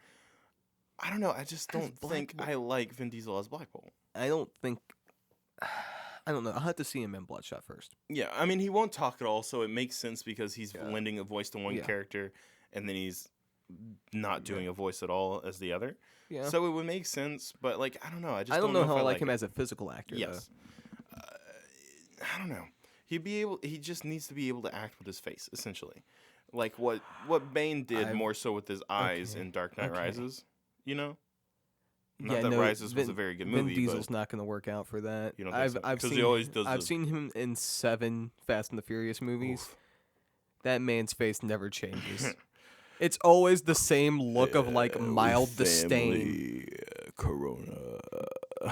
Speaker 1: I don't know. I just don't think I like Vin Diesel as Black Bolt.
Speaker 2: I don't think. I don't know. I'll have to see him in Bloodshot first.
Speaker 1: Yeah, I mean, he won't talk at all, so it makes sense because he's
Speaker 2: Yeah.
Speaker 1: lending a voice to one
Speaker 2: Yeah.
Speaker 1: character, and then he's not doing a voice at all as the other.
Speaker 2: Yeah.
Speaker 1: So it would make sense, but like, I don't know. I
Speaker 2: don't know how I like
Speaker 1: it.
Speaker 2: him as a physical actor.
Speaker 1: Yes. I don't know. He just needs to be able to act with his face, essentially, like what Bane did more so with his eyes in Dark Knight Rises. You know. Not that Rises was a very good movie.
Speaker 2: Vin Diesel's not going to work out for that.
Speaker 1: You don't think so?
Speaker 2: I've
Speaker 1: 'Cause
Speaker 2: seen
Speaker 1: he always does
Speaker 2: I've
Speaker 1: the-
Speaker 2: seen him in 7 Fast and the Furious movies.
Speaker 1: Oof.
Speaker 2: That man's face never changes. It's always the same look of like mild disdain.
Speaker 1: Corona.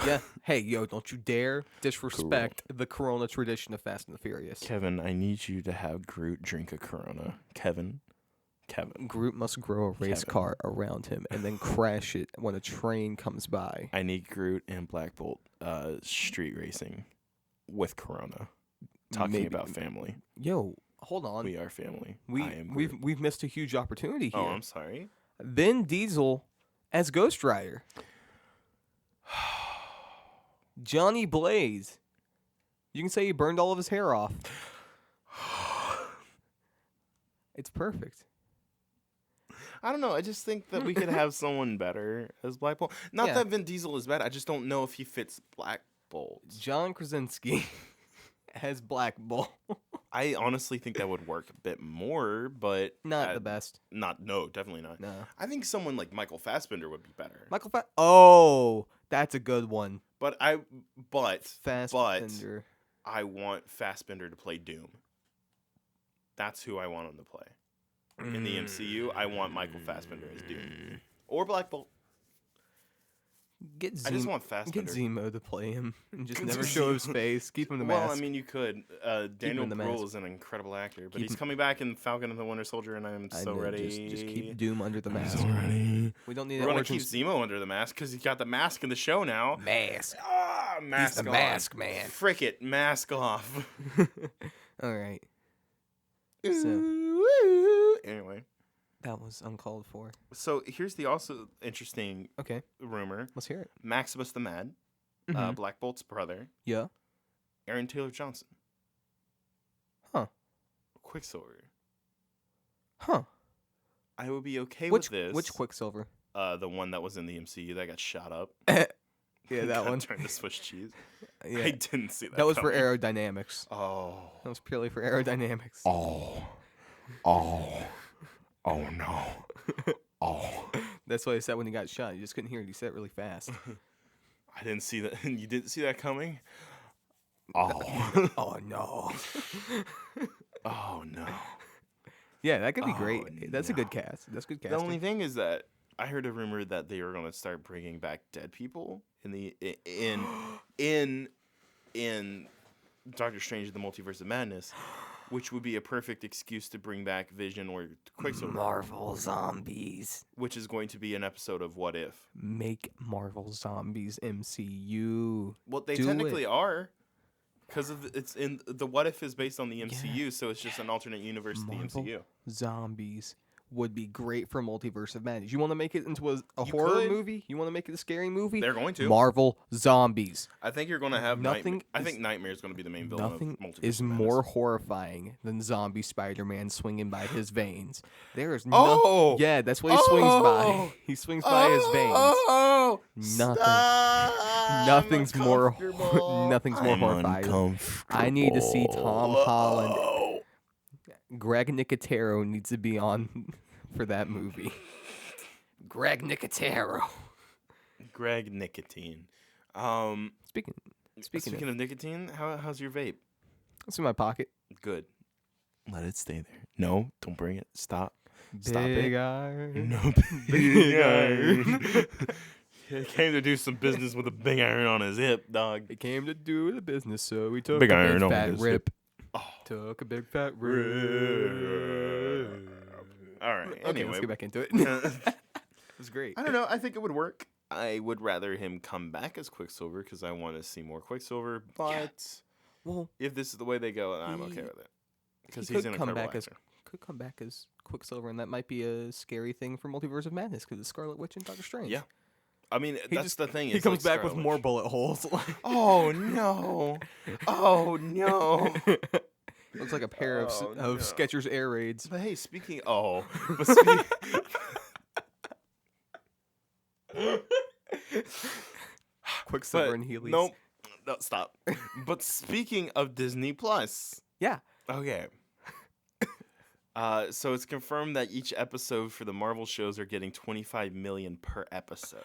Speaker 2: Yeah. Hey, yo, don't you dare disrespect the Corona tradition of Fast and the Furious.
Speaker 1: Kevin, I need you to have Groot drink a Corona. Kevin.
Speaker 2: Groot must grow a race
Speaker 1: Kevin.
Speaker 2: car around him and then crash it when a train comes by.
Speaker 1: I need Groot and Black Bolt street racing with Corona. Talking
Speaker 2: Maybe.
Speaker 1: about family.
Speaker 2: Yo, hold on.
Speaker 1: We are family. I am Groot.
Speaker 2: We've missed a huge opportunity here.
Speaker 1: Oh, I'm sorry.
Speaker 2: Vin Diesel as Ghost Rider. Johnny Blaze. You can say he burned all of his hair off. It's perfect.
Speaker 1: I don't know. I just think that we could have someone better as Black Bolt. Not
Speaker 2: Yeah.
Speaker 1: that Vin Diesel is bad. I just don't know if he fits Black Bolt.
Speaker 2: John Krasinski as Black Bolt.
Speaker 1: I honestly think that would work a bit more, but
Speaker 2: Not the best.
Speaker 1: No, definitely not.
Speaker 2: No.
Speaker 1: I think someone like Michael Fassbender would be better.
Speaker 2: Oh, that's a good one.
Speaker 1: But
Speaker 2: Fassbender.
Speaker 1: I want Fassbender to play Doom. That's who I want him to play. In the MCU, I want Michael Fassbender as Doom. Or Black Bolt.
Speaker 2: Get
Speaker 1: I just want Fassbender.
Speaker 2: Get Zemo to play him and just never show his face. Keep him the mask.
Speaker 1: Well, I mean, you could. Daniel
Speaker 2: in the
Speaker 1: Bruhl
Speaker 2: mask.
Speaker 1: is an incredible actor, but
Speaker 2: Keep
Speaker 1: he's
Speaker 2: him-
Speaker 1: coming back in Falcon and the Winter Soldier, and I am so
Speaker 2: know,
Speaker 1: ready.
Speaker 2: Just keep Doom under the mask.
Speaker 1: So ready.
Speaker 2: We don't need
Speaker 1: We're
Speaker 2: an
Speaker 1: gonna keep
Speaker 2: origin
Speaker 1: Zemo under the mask because he's got the mask in the show now.
Speaker 2: mask.
Speaker 1: Ah, mask
Speaker 2: the
Speaker 1: on.
Speaker 2: mask man.
Speaker 1: Frick it, mask off.
Speaker 2: All right.
Speaker 1: Anyway,
Speaker 2: That was uncalled for.
Speaker 1: so here's the also interesting
Speaker 2: Okay,
Speaker 1: rumor:
Speaker 2: let's hear it.
Speaker 1: Maximus the Mad,
Speaker 2: Mhm.
Speaker 1: Black Bolt's brother,
Speaker 2: Yeah.
Speaker 1: Aaron Taylor Johnson,
Speaker 2: Huh.
Speaker 1: Quicksilver.
Speaker 2: Huh.
Speaker 1: I would be okay
Speaker 2: Which
Speaker 1: with this.
Speaker 2: which Quicksilver?
Speaker 1: The one that was in the MCU that got shot up.
Speaker 2: Yeah, that
Speaker 1: Got
Speaker 2: one.
Speaker 1: turned to Swiss cheese.
Speaker 2: Yeah.
Speaker 1: I didn't see that.
Speaker 2: That was for
Speaker 1: coming.
Speaker 2: aerodynamics.
Speaker 1: Oh.
Speaker 2: That was purely for aerodynamics.
Speaker 1: Oh no. Oh.
Speaker 2: That's what he said when he got shot. You just couldn't hear it. He said it really fast.
Speaker 1: I didn't see that. You didn't see that coming? Oh.
Speaker 2: Oh no.
Speaker 1: Oh no.
Speaker 2: Yeah, that could be
Speaker 1: Oh,
Speaker 2: great. That's a good cast. That's good
Speaker 1: The
Speaker 2: casting.
Speaker 1: only thing is that I heard a rumor that they were going to start bringing back dead people in Doctor Strange: The Multiverse of Madness, which would be a perfect excuse to bring back Vision or Quicksilver.
Speaker 2: Marvel Zombies.
Speaker 1: Which is going to be an episode of What If.
Speaker 2: Make Marvel Zombies MCU.
Speaker 1: Well, they
Speaker 2: Do
Speaker 1: technically
Speaker 2: it.
Speaker 1: are. Because it's in the What If is based on the MCU, so it's just an alternate universe to the
Speaker 2: Marvel
Speaker 1: MCU.
Speaker 2: Zombies would be great for Multiverse of Madness. You want to make it into a
Speaker 1: You
Speaker 2: horror
Speaker 1: could.
Speaker 2: movie? You want to make it a scary movie?
Speaker 1: They're going to.
Speaker 2: Marvel Zombies.
Speaker 1: I think you're going to have
Speaker 2: Nothing
Speaker 1: Nightmare. I
Speaker 2: is-
Speaker 1: think Nightmare is going to be the main villain
Speaker 2: Nothing
Speaker 1: of Multiverse
Speaker 2: is
Speaker 1: of Madness.
Speaker 2: more horrifying than zombie Spider-Man swinging by his veins. There is
Speaker 1: Oh!
Speaker 2: Yeah, that's what he swings by. He swings by his veins.
Speaker 1: Oh!
Speaker 2: Nothing.
Speaker 1: Stop.
Speaker 2: Nothing's more
Speaker 1: Uncomfortable.
Speaker 2: nothing's more
Speaker 1: I'm
Speaker 2: horrifying. I need to see Tom Holland. Greg Nicotero needs to be on for that movie. Greg Nicotero.
Speaker 1: Greg Nicotine.
Speaker 2: Speaking
Speaker 1: of nicotine, how's your vape?
Speaker 2: it's in my pocket.
Speaker 1: Good. Let it stay there. No, don't bring it. Stop. Stop
Speaker 2: Big
Speaker 1: it.
Speaker 2: iron.
Speaker 1: No big iron. He came to do some business with a big iron on his hip, dog.
Speaker 2: He came to do the business, so he took
Speaker 1: Big
Speaker 2: a
Speaker 1: iron
Speaker 2: big
Speaker 1: on
Speaker 2: fat
Speaker 1: his
Speaker 2: rip.
Speaker 1: Oh.
Speaker 2: Took a big fat rip.
Speaker 1: All right.
Speaker 2: Okay,
Speaker 1: Anyway,
Speaker 2: let's get back into it. It's great.
Speaker 1: I don't know. I think it would work. I would rather him come back as Quicksilver because I want to see more Quicksilver. But
Speaker 2: Well,
Speaker 1: if this is the way they go, I'm okay
Speaker 2: He-
Speaker 1: with it. Because
Speaker 2: he
Speaker 1: he's
Speaker 2: could
Speaker 1: an
Speaker 2: come
Speaker 1: incredible
Speaker 2: back as
Speaker 1: actor.
Speaker 2: Quicksilver, and that might be a scary thing for Multiverse of Madness because it's Scarlet Witch and Doctor Strange.
Speaker 1: Yeah. I mean, that's the thing.
Speaker 2: He
Speaker 1: is,
Speaker 2: comes
Speaker 1: like,
Speaker 2: back with
Speaker 1: Scarlet
Speaker 2: more
Speaker 1: Witch.
Speaker 2: bullet holes.
Speaker 1: Oh no! Oh no!
Speaker 2: Looks like a pair of
Speaker 1: Oh,
Speaker 2: of
Speaker 1: no.
Speaker 2: Skechers Air Raids.
Speaker 1: But hey, speaking. Oh, but
Speaker 2: Quicksilver and Heelys.
Speaker 1: Nope. No, stop. But speaking of Disney Plus,
Speaker 2: Yeah.
Speaker 1: okay. So it's confirmed that each episode for the Marvel shows are getting $25 million per episode.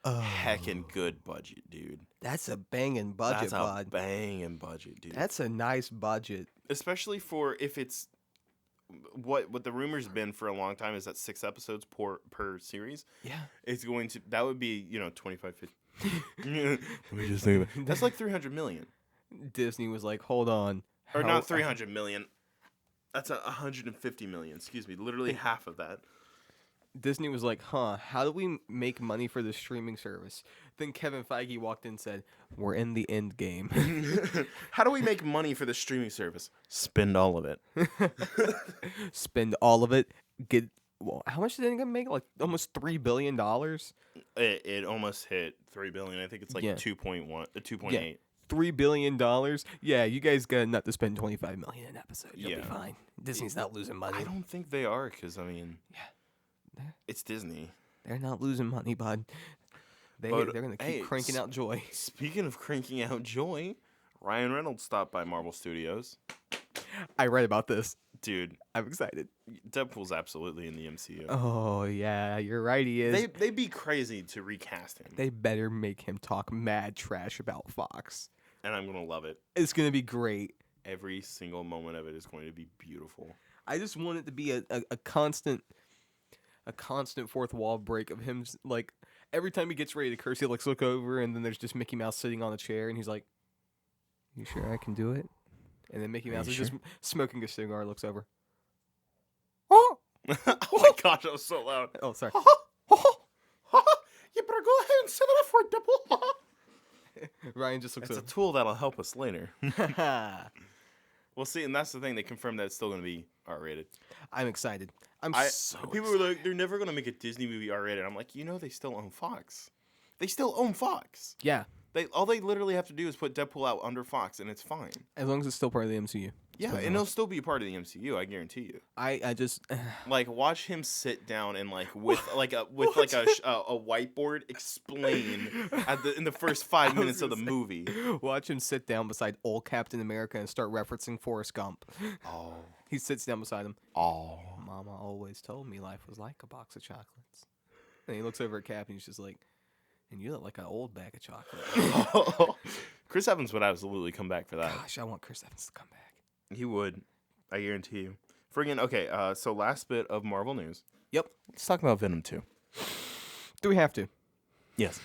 Speaker 1: Heckin' good budget, dude.
Speaker 2: That's a banging budget,
Speaker 1: That's a
Speaker 2: bud.
Speaker 1: banging budget, dude.
Speaker 2: That's a nice budget.
Speaker 1: Especially for if it's what the rumor's been for a long time is that 6 episodes per series.
Speaker 2: Yeah.
Speaker 1: It's going to that would be 25 50. Let me just think about it. That's like 300 million.
Speaker 2: Disney was like, hold on.
Speaker 1: Or
Speaker 2: How-
Speaker 1: not 300 million. That's 150 million. Excuse me. Literally half of that.
Speaker 2: Disney was like, how do we make money for the streaming service? Then Kevin Feige walked in and said, we're in the end game.
Speaker 1: How do we make money for the streaming service? Spend all of it.
Speaker 2: Spend all of it. How much did it make? Like almost $3 billion?
Speaker 1: It almost hit 3 billion. I think it's like
Speaker 2: Yeah.
Speaker 1: 2.1, 2.8.
Speaker 2: Yeah. $3 billion? Yeah, you guys got enough to spend $25 million an episode. You'll be
Speaker 1: Yeah.
Speaker 2: fine. Disney's not losing money.
Speaker 1: I don't think they are because I mean,
Speaker 2: They're-
Speaker 1: it's Disney.
Speaker 2: They're not losing money, bud. They're going to keep
Speaker 1: hey,
Speaker 2: cranking out joy.
Speaker 1: Speaking of cranking out joy, Ryan Reynolds stopped by Marvel Studios.
Speaker 2: I read about this.
Speaker 1: Dude,
Speaker 2: I'm excited.
Speaker 1: Deadpool's absolutely in the MCU.
Speaker 2: Oh, yeah, you're right, he is.
Speaker 1: They'd be crazy to recast him,
Speaker 2: They better make him talk mad trash about Fox.
Speaker 1: and I'm gonna love it.
Speaker 2: It's going to be great.
Speaker 1: Every single moment of it is going to be beautiful.
Speaker 2: I just want it to be a constant fourth wall break of him, like, every time he gets ready to curse, he looks look over, and then there's just Mickey Mouse sitting on a chair, and he's like, you sure I can do it? And then Mickey Mouse is just smoking a cigar, looks over.
Speaker 1: Oh my gosh, that was so loud.
Speaker 2: Oh, sorry.
Speaker 1: You better go ahead and set it up for Deadpool.
Speaker 2: Ryan just looks
Speaker 1: It's a
Speaker 2: over.
Speaker 1: tool that'll help us later. We'll see, and that's the thing. They confirmed that it's still going to be R-rated.
Speaker 2: I'm excited. So
Speaker 1: People were like, they're never going to make a Disney movie R-rated. I'm like, they still own Fox. They still own Fox.
Speaker 2: Yeah,
Speaker 1: All they literally have to do is put Deadpool out under Fox, and it's fine.
Speaker 2: as long as it's still part of the MCU.
Speaker 1: Yeah,
Speaker 2: fine.
Speaker 1: and it'll still be a part of the MCU. I guarantee you.
Speaker 2: I just
Speaker 1: Like, watch him sit down and with a whiteboard explain in the first 5 minutes of the movie.
Speaker 2: watch him sit down beside old Captain America and start referencing Forrest Gump.
Speaker 1: Oh,
Speaker 2: He sits down beside him.
Speaker 1: oh.
Speaker 2: Mama always told me life was like a box of chocolates. And he looks over at Cap and he's just like, and you look like an old bag of chocolate.
Speaker 1: Chris Evans would absolutely come back for that.
Speaker 2: Gosh, I want Chris Evans to come back.
Speaker 1: He would. I guarantee you. Friggin' okay. So last bit of Marvel news.
Speaker 2: Yep.
Speaker 1: Let's talk about Venom 2.
Speaker 2: Do we have to?
Speaker 1: Yes.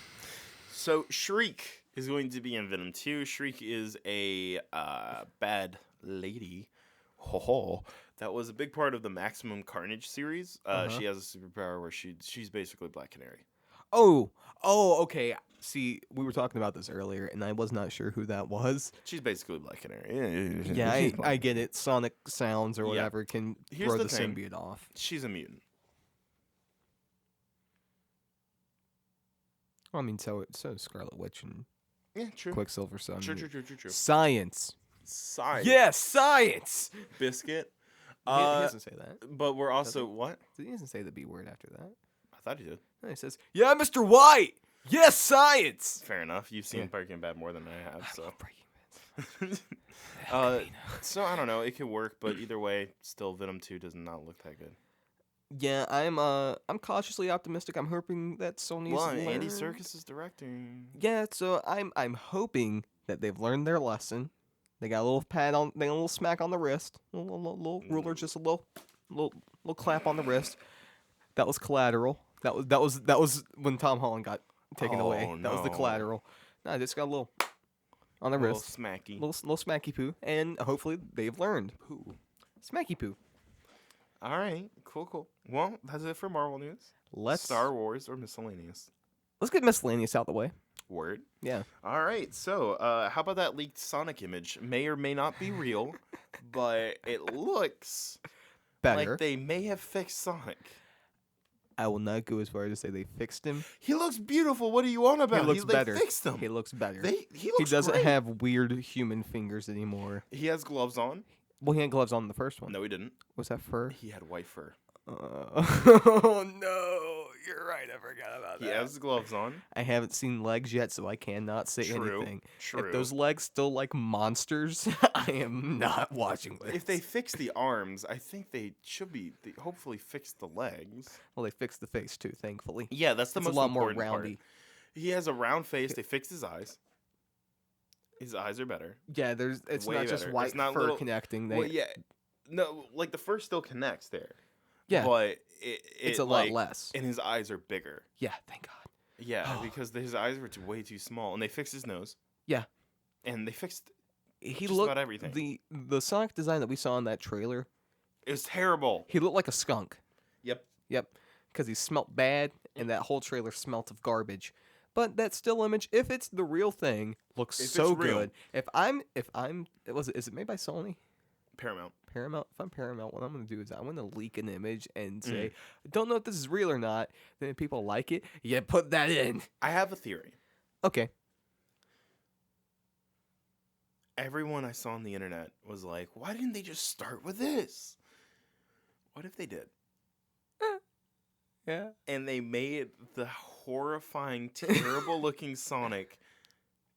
Speaker 1: So Shriek is going to be in Venom 2. Shriek is a bad lady. Ho. That was a big part of the Maximum Carnage series. She has a superpower where she's basically Black Canary.
Speaker 2: Oh, okay. See, we were talking about this earlier, and I was not sure who that was.
Speaker 1: She's basically Black Canary.
Speaker 2: Yeah,
Speaker 1: She's Black
Speaker 2: I get it. Sonic sounds or
Speaker 1: Yeah.
Speaker 2: whatever can
Speaker 1: Here's
Speaker 2: throw
Speaker 1: the
Speaker 2: the
Speaker 1: thing.
Speaker 2: symbiote off.
Speaker 1: She's a mutant.
Speaker 2: Well, I mean, so is Scarlet Witch and
Speaker 1: Yeah, true.
Speaker 2: Quicksilver. So I
Speaker 1: True.
Speaker 2: mean,
Speaker 1: True.
Speaker 2: Science.
Speaker 1: Science.
Speaker 2: Yes, science.
Speaker 1: Biscuit.
Speaker 2: He doesn't say that.
Speaker 1: But we're also what?
Speaker 2: He doesn't say the B word after that.
Speaker 1: I thought he did.
Speaker 2: No, he says, "Yeah, Mr. White. Yes, science."
Speaker 1: Fair enough. You've seen
Speaker 2: Yeah.
Speaker 1: Breaking Bad more than I have, so.
Speaker 2: Breaking Bad.
Speaker 1: So I don't know. It could work, but either way, still Venom 2 does not look that good.
Speaker 2: Yeah, I'm cautiously optimistic. I'm hoping that Sony's
Speaker 1: Well,
Speaker 2: learned.
Speaker 1: Andy Serkis is directing.
Speaker 2: Yeah, so I'm hoping that they've learned their lesson. They got a little pat on, they got a little smack on the wrist, a little ruler, just a little clap on the wrist. That was collateral. That was when Tom Holland got taken away. That was the
Speaker 1: no.
Speaker 2: collateral. No, I just got a little on the
Speaker 1: A little
Speaker 2: wrist,
Speaker 1: smacky.
Speaker 2: little smacky poo, and hopefully they've learned.
Speaker 1: Poo.
Speaker 2: Smacky poo.
Speaker 1: All right. Cool. Well, that's it for Marvel news.
Speaker 2: Let's
Speaker 1: Star Wars or miscellaneous.
Speaker 2: Let's get miscellaneous out the way.
Speaker 1: Word.
Speaker 2: Yeah.
Speaker 1: All right. So, how about that leaked Sonic image? May or may not be real, but it looks
Speaker 2: Better.
Speaker 1: like they may have fixed Sonic.
Speaker 2: I will not go as far as to say they fixed him.
Speaker 1: He looks beautiful. What are you on about?
Speaker 2: He looks better.
Speaker 1: They fixed him.
Speaker 2: He looks better.
Speaker 1: He
Speaker 2: He
Speaker 1: looks
Speaker 2: doesn't
Speaker 1: great.
Speaker 2: have weird human fingers anymore.
Speaker 1: He has gloves on.
Speaker 2: Well, he had gloves on in the first one.
Speaker 1: No, he didn't.
Speaker 2: Was that fur?
Speaker 1: He had white fur.
Speaker 2: Oh no, you're right. I forgot about
Speaker 1: He
Speaker 2: that.
Speaker 1: has gloves on.
Speaker 2: I haven't seen legs yet, so I cannot say
Speaker 1: True.
Speaker 2: anything.
Speaker 1: True.
Speaker 2: If those legs still like monsters, I am not watching this.
Speaker 1: If they fix the arms, I think they should be. They hopefully fix the legs.
Speaker 2: Well, they fixed the face too, thankfully.
Speaker 1: Yeah, that's the
Speaker 2: It's a
Speaker 1: most
Speaker 2: lot more
Speaker 1: important part.
Speaker 2: roundy.
Speaker 1: He has a round face. They fixed his eyes. His eyes are better.
Speaker 2: Yeah, it's
Speaker 1: Way
Speaker 2: not just
Speaker 1: better.
Speaker 2: white
Speaker 1: It's not
Speaker 2: fur
Speaker 1: little-
Speaker 2: connecting. They,
Speaker 1: Well, yeah. No, like the fur still connects there.
Speaker 2: yeah,
Speaker 1: But
Speaker 2: it's a lot less.
Speaker 1: And his eyes are bigger.
Speaker 2: Yeah, thank God.
Speaker 1: Yeah, because his eyes were way too small, and they fixed his nose.
Speaker 2: Yeah.
Speaker 1: And they fixed.
Speaker 2: He
Speaker 1: Just
Speaker 2: looked
Speaker 1: about everything.
Speaker 2: the Sonic design that we saw in that trailer.
Speaker 1: It was terrible.
Speaker 2: He looked like a skunk.
Speaker 1: Yep.
Speaker 2: Yep, because he smelt bad, and that whole trailer smelt of garbage. But that still image, if it's the real thing, looks
Speaker 1: If
Speaker 2: so
Speaker 1: it's real.
Speaker 2: good. Is it made by Sony?
Speaker 1: Paramount.
Speaker 2: Paramount. If I'm Paramount, what I'm gonna do is I'm gonna leak an image and
Speaker 1: Mm.
Speaker 2: say, don't know if this is real or not. Then if people like it, yeah, put that in.
Speaker 1: I have a theory.
Speaker 2: Okay.
Speaker 1: Everyone I saw on the internet was like, why didn't they just start with this? What if they did?
Speaker 2: Yeah.
Speaker 1: And they made the horrifying, terrible looking Sonic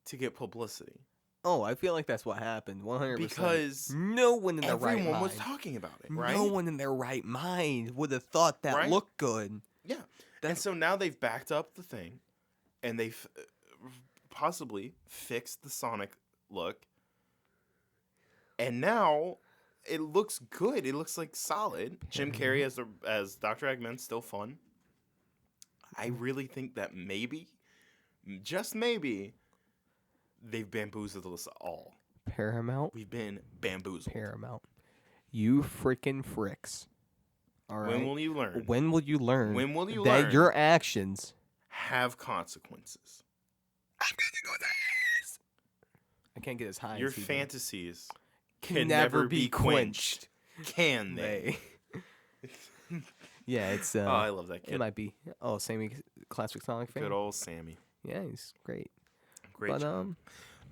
Speaker 1: to get publicity.
Speaker 2: Oh, I feel like that's what happened. 100%.
Speaker 1: Because
Speaker 2: no one in their right
Speaker 1: everyone
Speaker 2: mind.
Speaker 1: was talking about it, right?
Speaker 2: No one in their right mind would have thought that
Speaker 1: Right?
Speaker 2: looked good.
Speaker 1: Yeah. And so now they've backed up the thing, and they've possibly fixed the Sonic look. And now it looks good. It looks like solid. Jim Carrey as Dr. Eggman's still fun. I really think that maybe, just maybe, they've bamboozled us all.
Speaker 2: Paramount.
Speaker 1: We've been bamboozled.
Speaker 2: Paramount. You freaking fricks. All right.
Speaker 1: When will you learn?
Speaker 2: When will you learn?
Speaker 1: When will you
Speaker 2: that
Speaker 1: learn?
Speaker 2: your actions
Speaker 1: Have consequences.
Speaker 2: I'm gonna go this. I can't get as high
Speaker 1: Your
Speaker 2: as he did.
Speaker 1: fantasies
Speaker 2: Can never be quenched.
Speaker 1: Can they?
Speaker 2: Yeah, it's
Speaker 1: Oh, I love that kid.
Speaker 2: it might be Sammy, classic Sonic fan.
Speaker 1: Good old Sammy.
Speaker 2: Yeah, he's great.
Speaker 1: Great
Speaker 2: But
Speaker 1: job.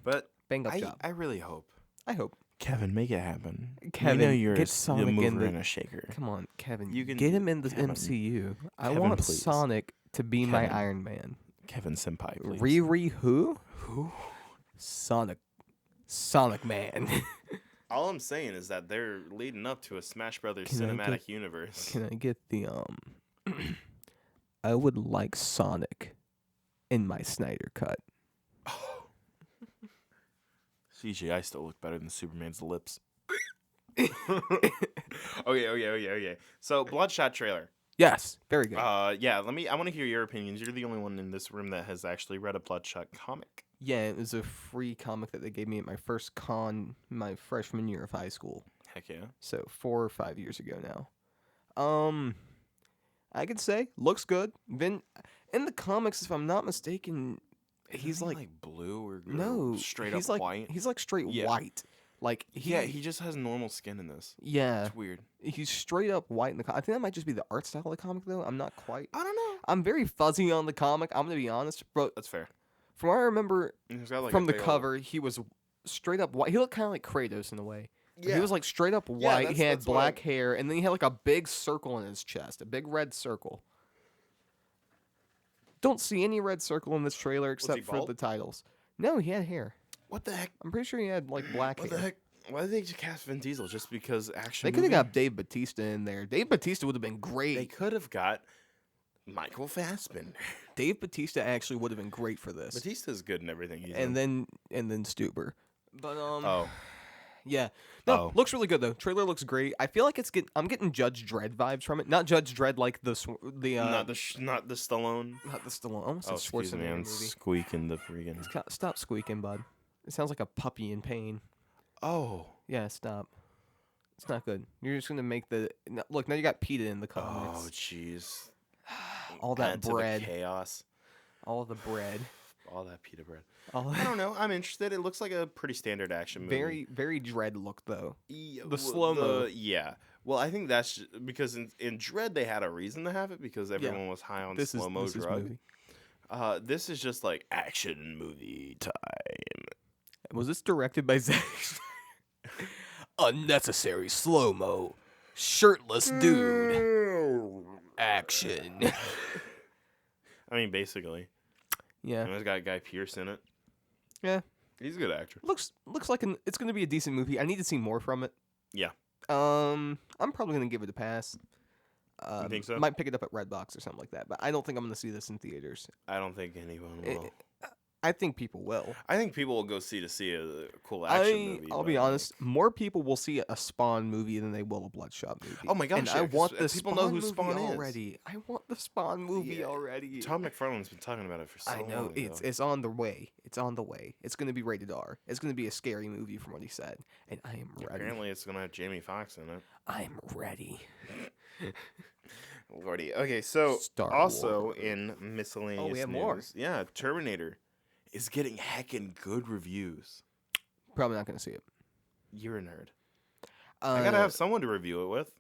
Speaker 1: But
Speaker 2: bang up job.
Speaker 1: I really hope.
Speaker 2: I hope.
Speaker 1: Kevin, make it happen.
Speaker 2: Kevin,
Speaker 1: we know you're
Speaker 2: get
Speaker 1: a
Speaker 2: Sonic in
Speaker 1: mover
Speaker 2: the-
Speaker 1: and a shaker.
Speaker 2: Come on, Kevin.
Speaker 1: You can-
Speaker 2: get him in the
Speaker 1: Kevin.
Speaker 2: MCU. I
Speaker 1: Kevin,
Speaker 2: want
Speaker 1: please.
Speaker 2: Sonic to be my
Speaker 1: Kevin.
Speaker 2: Iron Man.
Speaker 1: Kevin Senpai, please.
Speaker 2: Riri who?
Speaker 1: Who?
Speaker 2: Sonic Man.
Speaker 1: All I'm saying is that they're leading up to a Smash Brothers
Speaker 2: Can I
Speaker 1: cinematic
Speaker 2: get-
Speaker 1: universe.
Speaker 2: Can I get the I would like Sonic in my Snyder cut.
Speaker 1: CGI still look better than Superman's lips. Okay. So, Bloodshot trailer.
Speaker 2: Yes, very good.
Speaker 1: Yeah. I want to hear your opinions. You're the only one in this room that has actually read a Bloodshot comic.
Speaker 2: Yeah, it was a free comic that they gave me at my first con my freshman year of high school.
Speaker 1: Heck yeah.
Speaker 2: So 4 or 5 years ago now. I could say looks good. Then in the comics, if I'm not mistaken, he's
Speaker 1: Isn't he,
Speaker 2: like
Speaker 1: blue or
Speaker 2: no
Speaker 1: straight
Speaker 2: he's
Speaker 1: up
Speaker 2: like,
Speaker 1: white.
Speaker 2: He's like straight
Speaker 1: Yeah.
Speaker 2: white. Like
Speaker 1: He just has normal skin in this.
Speaker 2: yeah.
Speaker 1: It's weird.
Speaker 2: He's straight up white in the I think that might just be the art style of the comic though. I'm not quite.
Speaker 1: I don't know.
Speaker 2: I'm very fuzzy on the comic. I'm gonna be honest, but
Speaker 1: That's fair.
Speaker 2: from what I remember
Speaker 1: He's got,
Speaker 2: from
Speaker 1: a
Speaker 2: the
Speaker 1: big
Speaker 2: cover, he was straight up white. He looked kind of like Kratos in a way.
Speaker 1: Yeah.
Speaker 2: He was like straight up white.
Speaker 1: that's-
Speaker 2: He had
Speaker 1: that's what
Speaker 2: black hair, and then he had like a big circle in his chest, a big red circle. Don't see any red circle in this trailer except
Speaker 1: he
Speaker 2: for
Speaker 1: bald?
Speaker 2: the titles. No, he had hair.
Speaker 1: What the heck?
Speaker 2: I'm pretty sure he had like black
Speaker 1: What
Speaker 2: hair.
Speaker 1: the heck? Why did they just cast Vin Diesel? Just because action?
Speaker 2: They could have
Speaker 1: movie?
Speaker 2: got Dave Bautista in there. Dave Bautista would have been
Speaker 1: They
Speaker 2: great.
Speaker 1: could have got Michael Fassbender.
Speaker 2: Dave Bautista actually would have been great for this.
Speaker 1: Batista's good in everything he's in.
Speaker 2: And then Stuber. But
Speaker 1: Oh,
Speaker 2: yeah. No,
Speaker 1: Oh.
Speaker 2: looks really good though. Trailer looks great. I feel like I'm getting Judge Dredd vibes from it. Not Judge Dredd like the
Speaker 1: not the Stallone.
Speaker 2: not the Stallone. I almost said
Speaker 1: Oh, excuse me,
Speaker 2: Schwarzenegger
Speaker 1: I'm
Speaker 2: movie.
Speaker 1: squeaking the freaking.
Speaker 2: Stop squeaking, bud. It sounds like a puppy in pain.
Speaker 1: Oh,
Speaker 2: Yeah, stop. It's not good. You're just gonna make look. Now you got PETA in the
Speaker 1: oh,
Speaker 2: comments.
Speaker 1: jeez.
Speaker 2: All that
Speaker 1: Add to the
Speaker 2: bread.
Speaker 1: chaos.
Speaker 2: All the bread.
Speaker 1: All that pita bread.
Speaker 2: All
Speaker 1: I don't know. I'm interested. It looks like a pretty standard action movie.
Speaker 2: very very Dread look though.
Speaker 1: Yeah,
Speaker 2: the slow-mo.
Speaker 1: Yeah. Well, I think that's because in Dread they had a reason to have it because everyone was high on
Speaker 2: This is
Speaker 1: slow mo
Speaker 2: this is
Speaker 1: drug.
Speaker 2: movie.
Speaker 1: This is just like action movie time.
Speaker 2: Was this directed by Zack? Unnecessary slow mo, shirtless dude. Action.
Speaker 1: I mean, basically,
Speaker 2: Yeah.
Speaker 1: it's got Guy Pearce in it.
Speaker 2: Yeah.
Speaker 1: He's a good actor.
Speaker 2: Looks like it's gonna be a decent movie. I need to see more from it.
Speaker 1: Yeah.
Speaker 2: I'm probably gonna give it a pass.
Speaker 1: You think so?
Speaker 2: Might pick it up at Redbox or something like that, but I don't think I'm gonna see this in theaters.
Speaker 1: I don't think anyone
Speaker 2: It-
Speaker 1: will.
Speaker 2: I think people will.
Speaker 1: I think people will go see a cool action movie.
Speaker 2: I'll
Speaker 1: but
Speaker 2: be
Speaker 1: I
Speaker 2: honest. More people will see a Spawn movie than they will a Bloodshot movie.
Speaker 1: Oh my gosh,
Speaker 2: And
Speaker 1: yeah,
Speaker 2: I
Speaker 1: 'cause
Speaker 2: want the
Speaker 1: people
Speaker 2: Spawn
Speaker 1: know who
Speaker 2: movie
Speaker 1: Spawn is.
Speaker 2: already. I want the Spawn movie
Speaker 1: Yeah.
Speaker 2: already.
Speaker 1: Tom McFarlane's been talking about it for so
Speaker 2: I know
Speaker 1: long.
Speaker 2: it's on the way. It's on the way. It's gonna be rated R. It's gonna be a scary movie from what he said, and I am ready.
Speaker 1: Apparently, it's gonna have Jamie Foxx in it.
Speaker 2: I'm ready.
Speaker 1: Lordy. Okay, so
Speaker 2: Star
Speaker 1: also
Speaker 2: Wars.
Speaker 1: in miscellaneous
Speaker 2: have
Speaker 1: news,
Speaker 2: more.
Speaker 1: yeah, Terminator is getting heckin' good reviews.
Speaker 2: Probably not gonna see it.
Speaker 1: You're a nerd. I gotta have someone to review it with.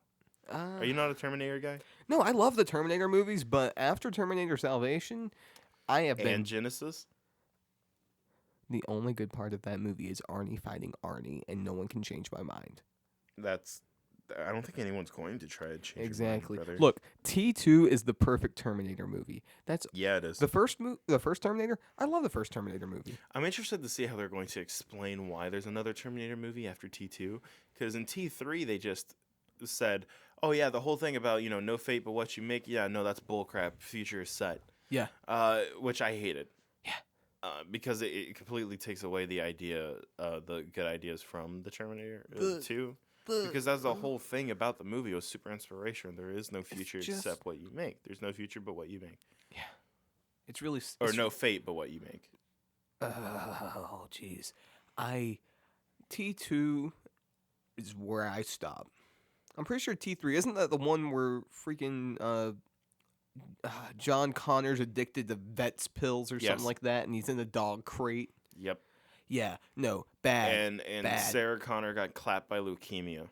Speaker 2: Uh,
Speaker 1: Are you not a Terminator guy?
Speaker 2: No, I love the Terminator movies, but after Terminator Salvation, I have been.
Speaker 1: And Genesis?
Speaker 2: The only good part of that movie is Arnie fighting Arnie, and no one can change my mind.
Speaker 1: I don't think anyone's going to try to change
Speaker 2: Exactly.
Speaker 1: your mind, brother.
Speaker 2: Look, T2 is the perfect Terminator movie. That's
Speaker 1: Yeah, it is.
Speaker 2: the first Terminator. I love the first Terminator movie.
Speaker 1: I'm interested to see how they're going to explain why there's another Terminator movie after T2. Because in T3, they just said, oh, yeah, the whole thing about, no fate but what you make. Yeah, no, that's bullcrap. Future is set.
Speaker 2: Yeah.
Speaker 1: Which I hated.
Speaker 2: Yeah.
Speaker 1: Because it completely takes away the idea, the good ideas from the Terminator 2. Because that's the whole thing about the movie. It was super inspiration. There is no future except what you make. There's no future but what you make.
Speaker 2: Yeah. It's really
Speaker 1: Or no fate but what you make.
Speaker 2: Oh, jeez. T2 is where I stop. I'm pretty sure T3 isn't that the one where freaking John Connor's addicted to Vet's pills or
Speaker 1: Yes.
Speaker 2: something like that, and he's in a dog crate.
Speaker 1: Yep.
Speaker 2: Yeah, no, bad.
Speaker 1: And
Speaker 2: bad.
Speaker 1: Sarah Connor got clapped by leukemia.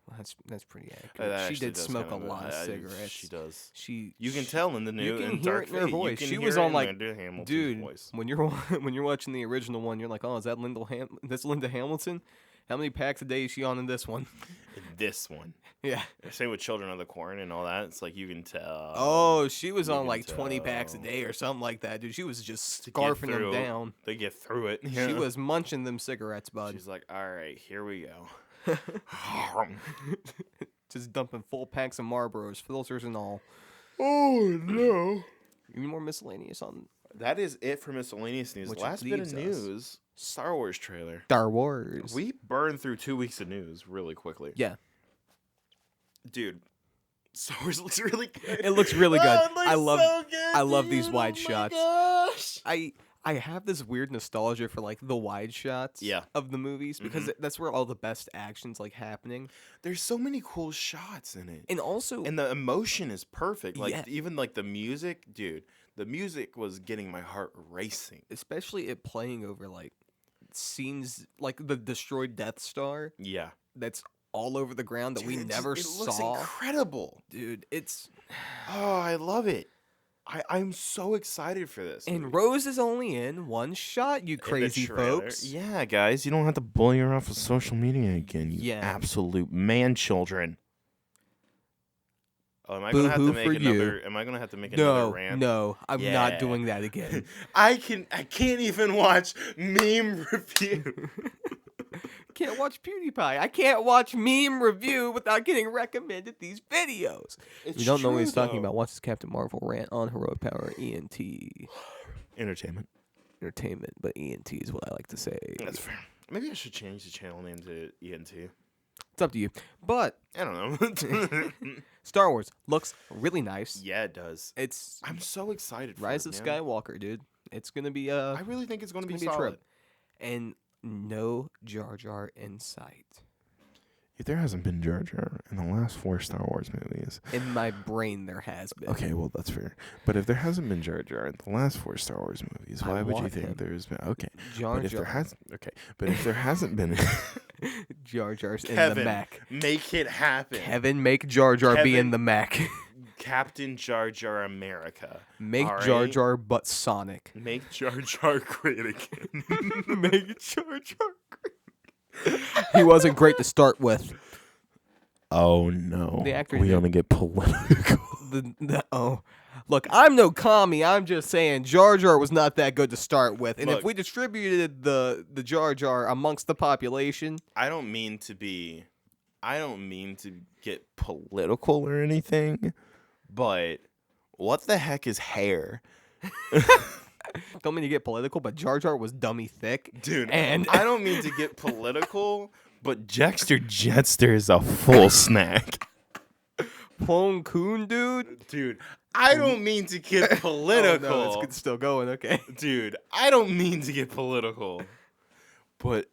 Speaker 2: Well, that's pretty accurate.
Speaker 1: That
Speaker 2: She
Speaker 1: actually
Speaker 2: did
Speaker 1: does
Speaker 2: smoke a
Speaker 1: kind of-
Speaker 2: lot of
Speaker 1: I-
Speaker 2: cigarettes.
Speaker 1: She does.
Speaker 2: She
Speaker 1: You can tell in the new
Speaker 2: you can
Speaker 1: in
Speaker 2: hear
Speaker 1: Dark
Speaker 2: it in her
Speaker 1: Fate. You
Speaker 2: voice.
Speaker 1: can
Speaker 2: She
Speaker 1: hear
Speaker 2: was
Speaker 1: it
Speaker 2: on
Speaker 1: in
Speaker 2: like,
Speaker 1: Linda Hamilton's
Speaker 2: dude,
Speaker 1: voice.
Speaker 2: when you're watching the original one, you're like, oh, is that that's Linda Hamilton? How many packs a day is she on in this one?
Speaker 1: This one.
Speaker 2: Yeah.
Speaker 1: Same with Children of the Corn and all that. It's like you can tell.
Speaker 2: Oh, she was
Speaker 1: you
Speaker 2: on
Speaker 1: can
Speaker 2: like 20 packs a
Speaker 1: tell.
Speaker 2: day or something like that, dude. She was just
Speaker 1: To get
Speaker 2: scarfing them
Speaker 1: through-
Speaker 2: down.
Speaker 1: They get through it.
Speaker 2: She was munching them cigarettes, bud.
Speaker 1: She's like, all right, here we go.
Speaker 2: Just dumping full packs of Marlboros, filters and all.
Speaker 1: Oh no.
Speaker 2: Any more miscellaneous on
Speaker 1: That is it for miscellaneous news.
Speaker 2: Which
Speaker 1: Last bit of
Speaker 2: leaves us-
Speaker 1: news. Star Wars trailer.
Speaker 2: Star Wars.
Speaker 1: We burned through 2 weeks of news really quickly.
Speaker 2: Yeah.
Speaker 1: Dude, Star Wars looks really good.
Speaker 2: It looks really good.
Speaker 1: Oh, it looks so good,
Speaker 2: I love these
Speaker 1: dude.
Speaker 2: wide
Speaker 1: Oh
Speaker 2: shots.
Speaker 1: My gosh.
Speaker 2: I have this weird nostalgia for like the wide shots of the movies because that's where all the best action's like happening.
Speaker 1: There's so many cool shots in it.
Speaker 2: And also
Speaker 1: And the emotion is perfect. Like
Speaker 2: Yeah.
Speaker 1: even like the music, dude. The music was getting my heart racing.
Speaker 2: especially it playing over like scenes like the destroyed Death Star
Speaker 1: Yeah.
Speaker 2: that's all over the ground that we
Speaker 1: Dude,
Speaker 2: never
Speaker 1: it looks
Speaker 2: saw.
Speaker 1: incredible.
Speaker 2: Dude, it's
Speaker 1: Oh, I love it. I'm so excited for this.
Speaker 2: and
Speaker 1: movie.
Speaker 2: Rose is only in one shot, you
Speaker 1: In the
Speaker 2: crazy
Speaker 1: trailer.
Speaker 2: folks.
Speaker 1: Yeah, guys, you don't have to bully her off of social media again. You
Speaker 2: Yeah.
Speaker 1: absolute man children. Oh, am I gonna have to
Speaker 2: Boo-hoo
Speaker 1: make
Speaker 2: for
Speaker 1: another?
Speaker 2: you.
Speaker 1: Am I gonna have to make another
Speaker 2: No,
Speaker 1: rant?
Speaker 2: no, I'm
Speaker 1: Yeah.
Speaker 2: not doing that again.
Speaker 1: I can't even watch meme review.
Speaker 2: Can't watch PewDiePie. I can't watch meme review without getting recommended these videos. You don't know what he's talking about. Watch this Captain Marvel rant on Heroic Power ENT
Speaker 1: Entertainment.
Speaker 2: Entertainment, but ENT is what I like to say.
Speaker 1: That's fair. Maybe I should change the channel name to ENT.
Speaker 2: It's up to you. But
Speaker 1: I don't know.
Speaker 2: Star Wars looks really nice.
Speaker 1: Yeah, it does.
Speaker 2: It's
Speaker 1: I'm so excited for
Speaker 2: Rise
Speaker 1: it,
Speaker 2: of
Speaker 1: man.
Speaker 2: Skywalker, dude. It's gonna be
Speaker 1: I really think it's going to be
Speaker 2: gonna be a
Speaker 1: solid.
Speaker 2: trip. And no Jar Jar in sight.
Speaker 1: If there hasn't been Jar Jar in the last 4 Star Wars movies,
Speaker 2: In my brain, there has been.
Speaker 1: okay, well that's fair. But if there hasn't been Jar Jar in the last 4 Star Wars movies,
Speaker 2: I
Speaker 1: why would you
Speaker 2: want
Speaker 1: think
Speaker 2: him.
Speaker 1: there's been? Okay,
Speaker 2: Jar
Speaker 1: but if
Speaker 2: Jar.
Speaker 1: there has, okay, but if there hasn't been,
Speaker 2: Jar Jar's in
Speaker 1: Kevin,
Speaker 2: the Mac.
Speaker 1: make it happen.
Speaker 2: Kevin, make Jar Jar be in
Speaker 1: Kevin-
Speaker 2: the Mac.
Speaker 1: Captain Jar Jar America.
Speaker 2: Make
Speaker 1: All
Speaker 2: Jar
Speaker 1: right?
Speaker 2: Jar but Sonic.
Speaker 1: Make Jar Jar great again.
Speaker 2: Make Jar Jar great. He wasn't great to start with.
Speaker 1: Oh no,
Speaker 2: The actor
Speaker 1: we
Speaker 2: did-
Speaker 1: gonna get political.
Speaker 2: Look, I'm no commie. I'm just saying Jar Jar was not that good to start with. And
Speaker 1: Look.
Speaker 2: if we distributed the Jar Jar amongst the population,
Speaker 1: I don't mean to get political or anything, but what the heck is hair?
Speaker 2: don't mean to get political, but Jar Jar was dummy thick.
Speaker 1: Dude,
Speaker 2: And-
Speaker 1: I don't mean to get political, but Jexter Jetster is a full snack.
Speaker 2: Plo Koon, dude.
Speaker 1: Dude, I don't mean to get political.
Speaker 2: Oh, no, it's still going. Okay.
Speaker 1: Dude, I don't mean to get political, but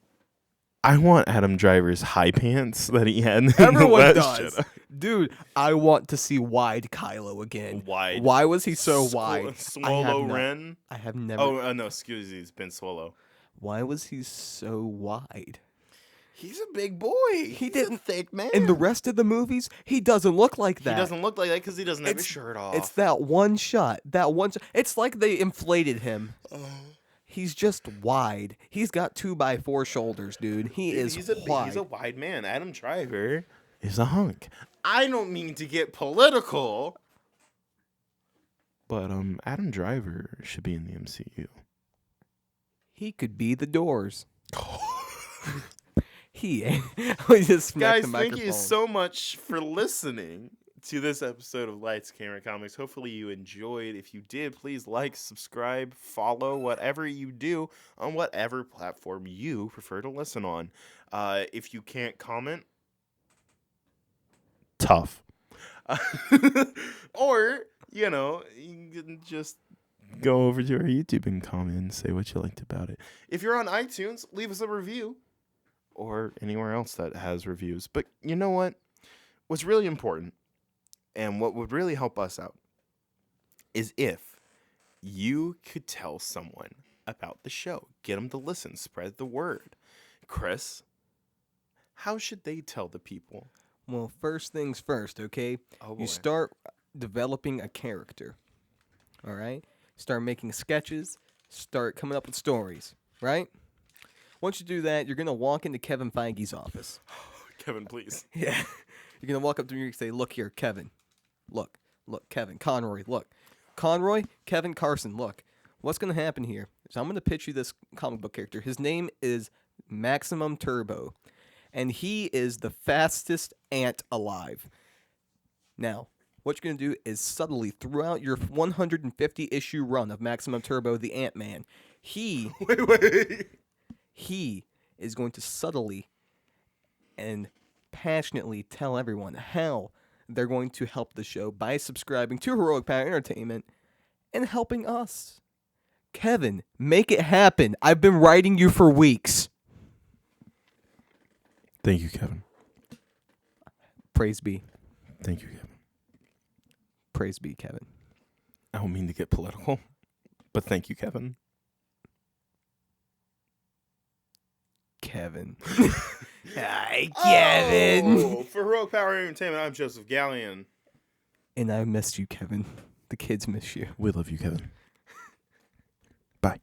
Speaker 1: I want Adam Driver's high pants that he had in
Speaker 2: Everyone
Speaker 1: Last
Speaker 2: does.
Speaker 1: Jedi.
Speaker 2: Dude, I want to see wide Kylo again.
Speaker 1: Wide.
Speaker 2: Why was he so wide?
Speaker 1: Swallow Ren.
Speaker 2: I have never.
Speaker 1: Oh, no, excuse me. It's Ben Swallow.
Speaker 2: Why was he so wide?
Speaker 1: He's a big boy. He
Speaker 2: didn't-
Speaker 1: thick man.
Speaker 2: In the rest of the movies, he doesn't look like that.
Speaker 1: He doesn't look like that because he doesn't have his
Speaker 2: It's-
Speaker 1: shirt off.
Speaker 2: It's that one shot. It's like they inflated him.
Speaker 1: Oh.
Speaker 2: He's just wide. He's got 2x4 shoulders, dude. He is wide.
Speaker 1: He's a wide man. Adam Driver is a hunk. I don't mean to get political, but Adam Driver should be in the MCU.
Speaker 2: He could be the Doors. We just smacked
Speaker 1: Guys,
Speaker 2: the
Speaker 1: thank you
Speaker 2: microphone.
Speaker 1: so much for listening to this episode of Lights Camera Comics. Hopefully you enjoyed. If you did, please like, subscribe, follow, whatever you do on whatever platform you prefer to listen on. If you can't comment, tough. Or, you can just go over to our YouTube and comment and say what you liked about it. If you're on iTunes, leave us a review. Or anywhere else that has reviews. But you know what? What's really important and what would really help us out is if you could tell someone about the show. Get them to listen. Spread the word. Chris, how should they tell the people?
Speaker 2: Well, first things first, okay?
Speaker 1: Oh, boy.
Speaker 2: You start developing a character, all right? Start making sketches. Start coming up with stories, right? Once you do that, you're going to walk into Kevin Feige's office.
Speaker 1: Kevin, please.
Speaker 2: Yeah. You're going to walk up to me and say, look here, Kevin. Look, Kevin. Conroy, look. Conroy, Kevin Carson, look. What's going to happen here is I'm going to pitch you this comic book character. His name is Maximum Turbo, and he is the fastest ant alive. Now, what you're going to do is subtly, throughout your 150-issue run of Maximum Turbo, the Ant-Man,
Speaker 1: Wait.
Speaker 2: he is going to subtly and passionately tell everyone how they're going to help the show by subscribing to Heroic Power Entertainment and helping us. Kevin, make it happen. I've been writing you for weeks.
Speaker 1: Thank you, Kevin.
Speaker 2: Praise be.
Speaker 1: Thank you, Kevin.
Speaker 2: Praise be, Kevin.
Speaker 1: I don't mean to get political, but thank you, Kevin.
Speaker 2: Kevin. Hi, Kevin.
Speaker 1: Oh, for Heroic Power Entertainment, I'm Joseph Gallion.
Speaker 2: And I missed you, Kevin. The kids miss you.
Speaker 1: We love you, Kevin. Bye.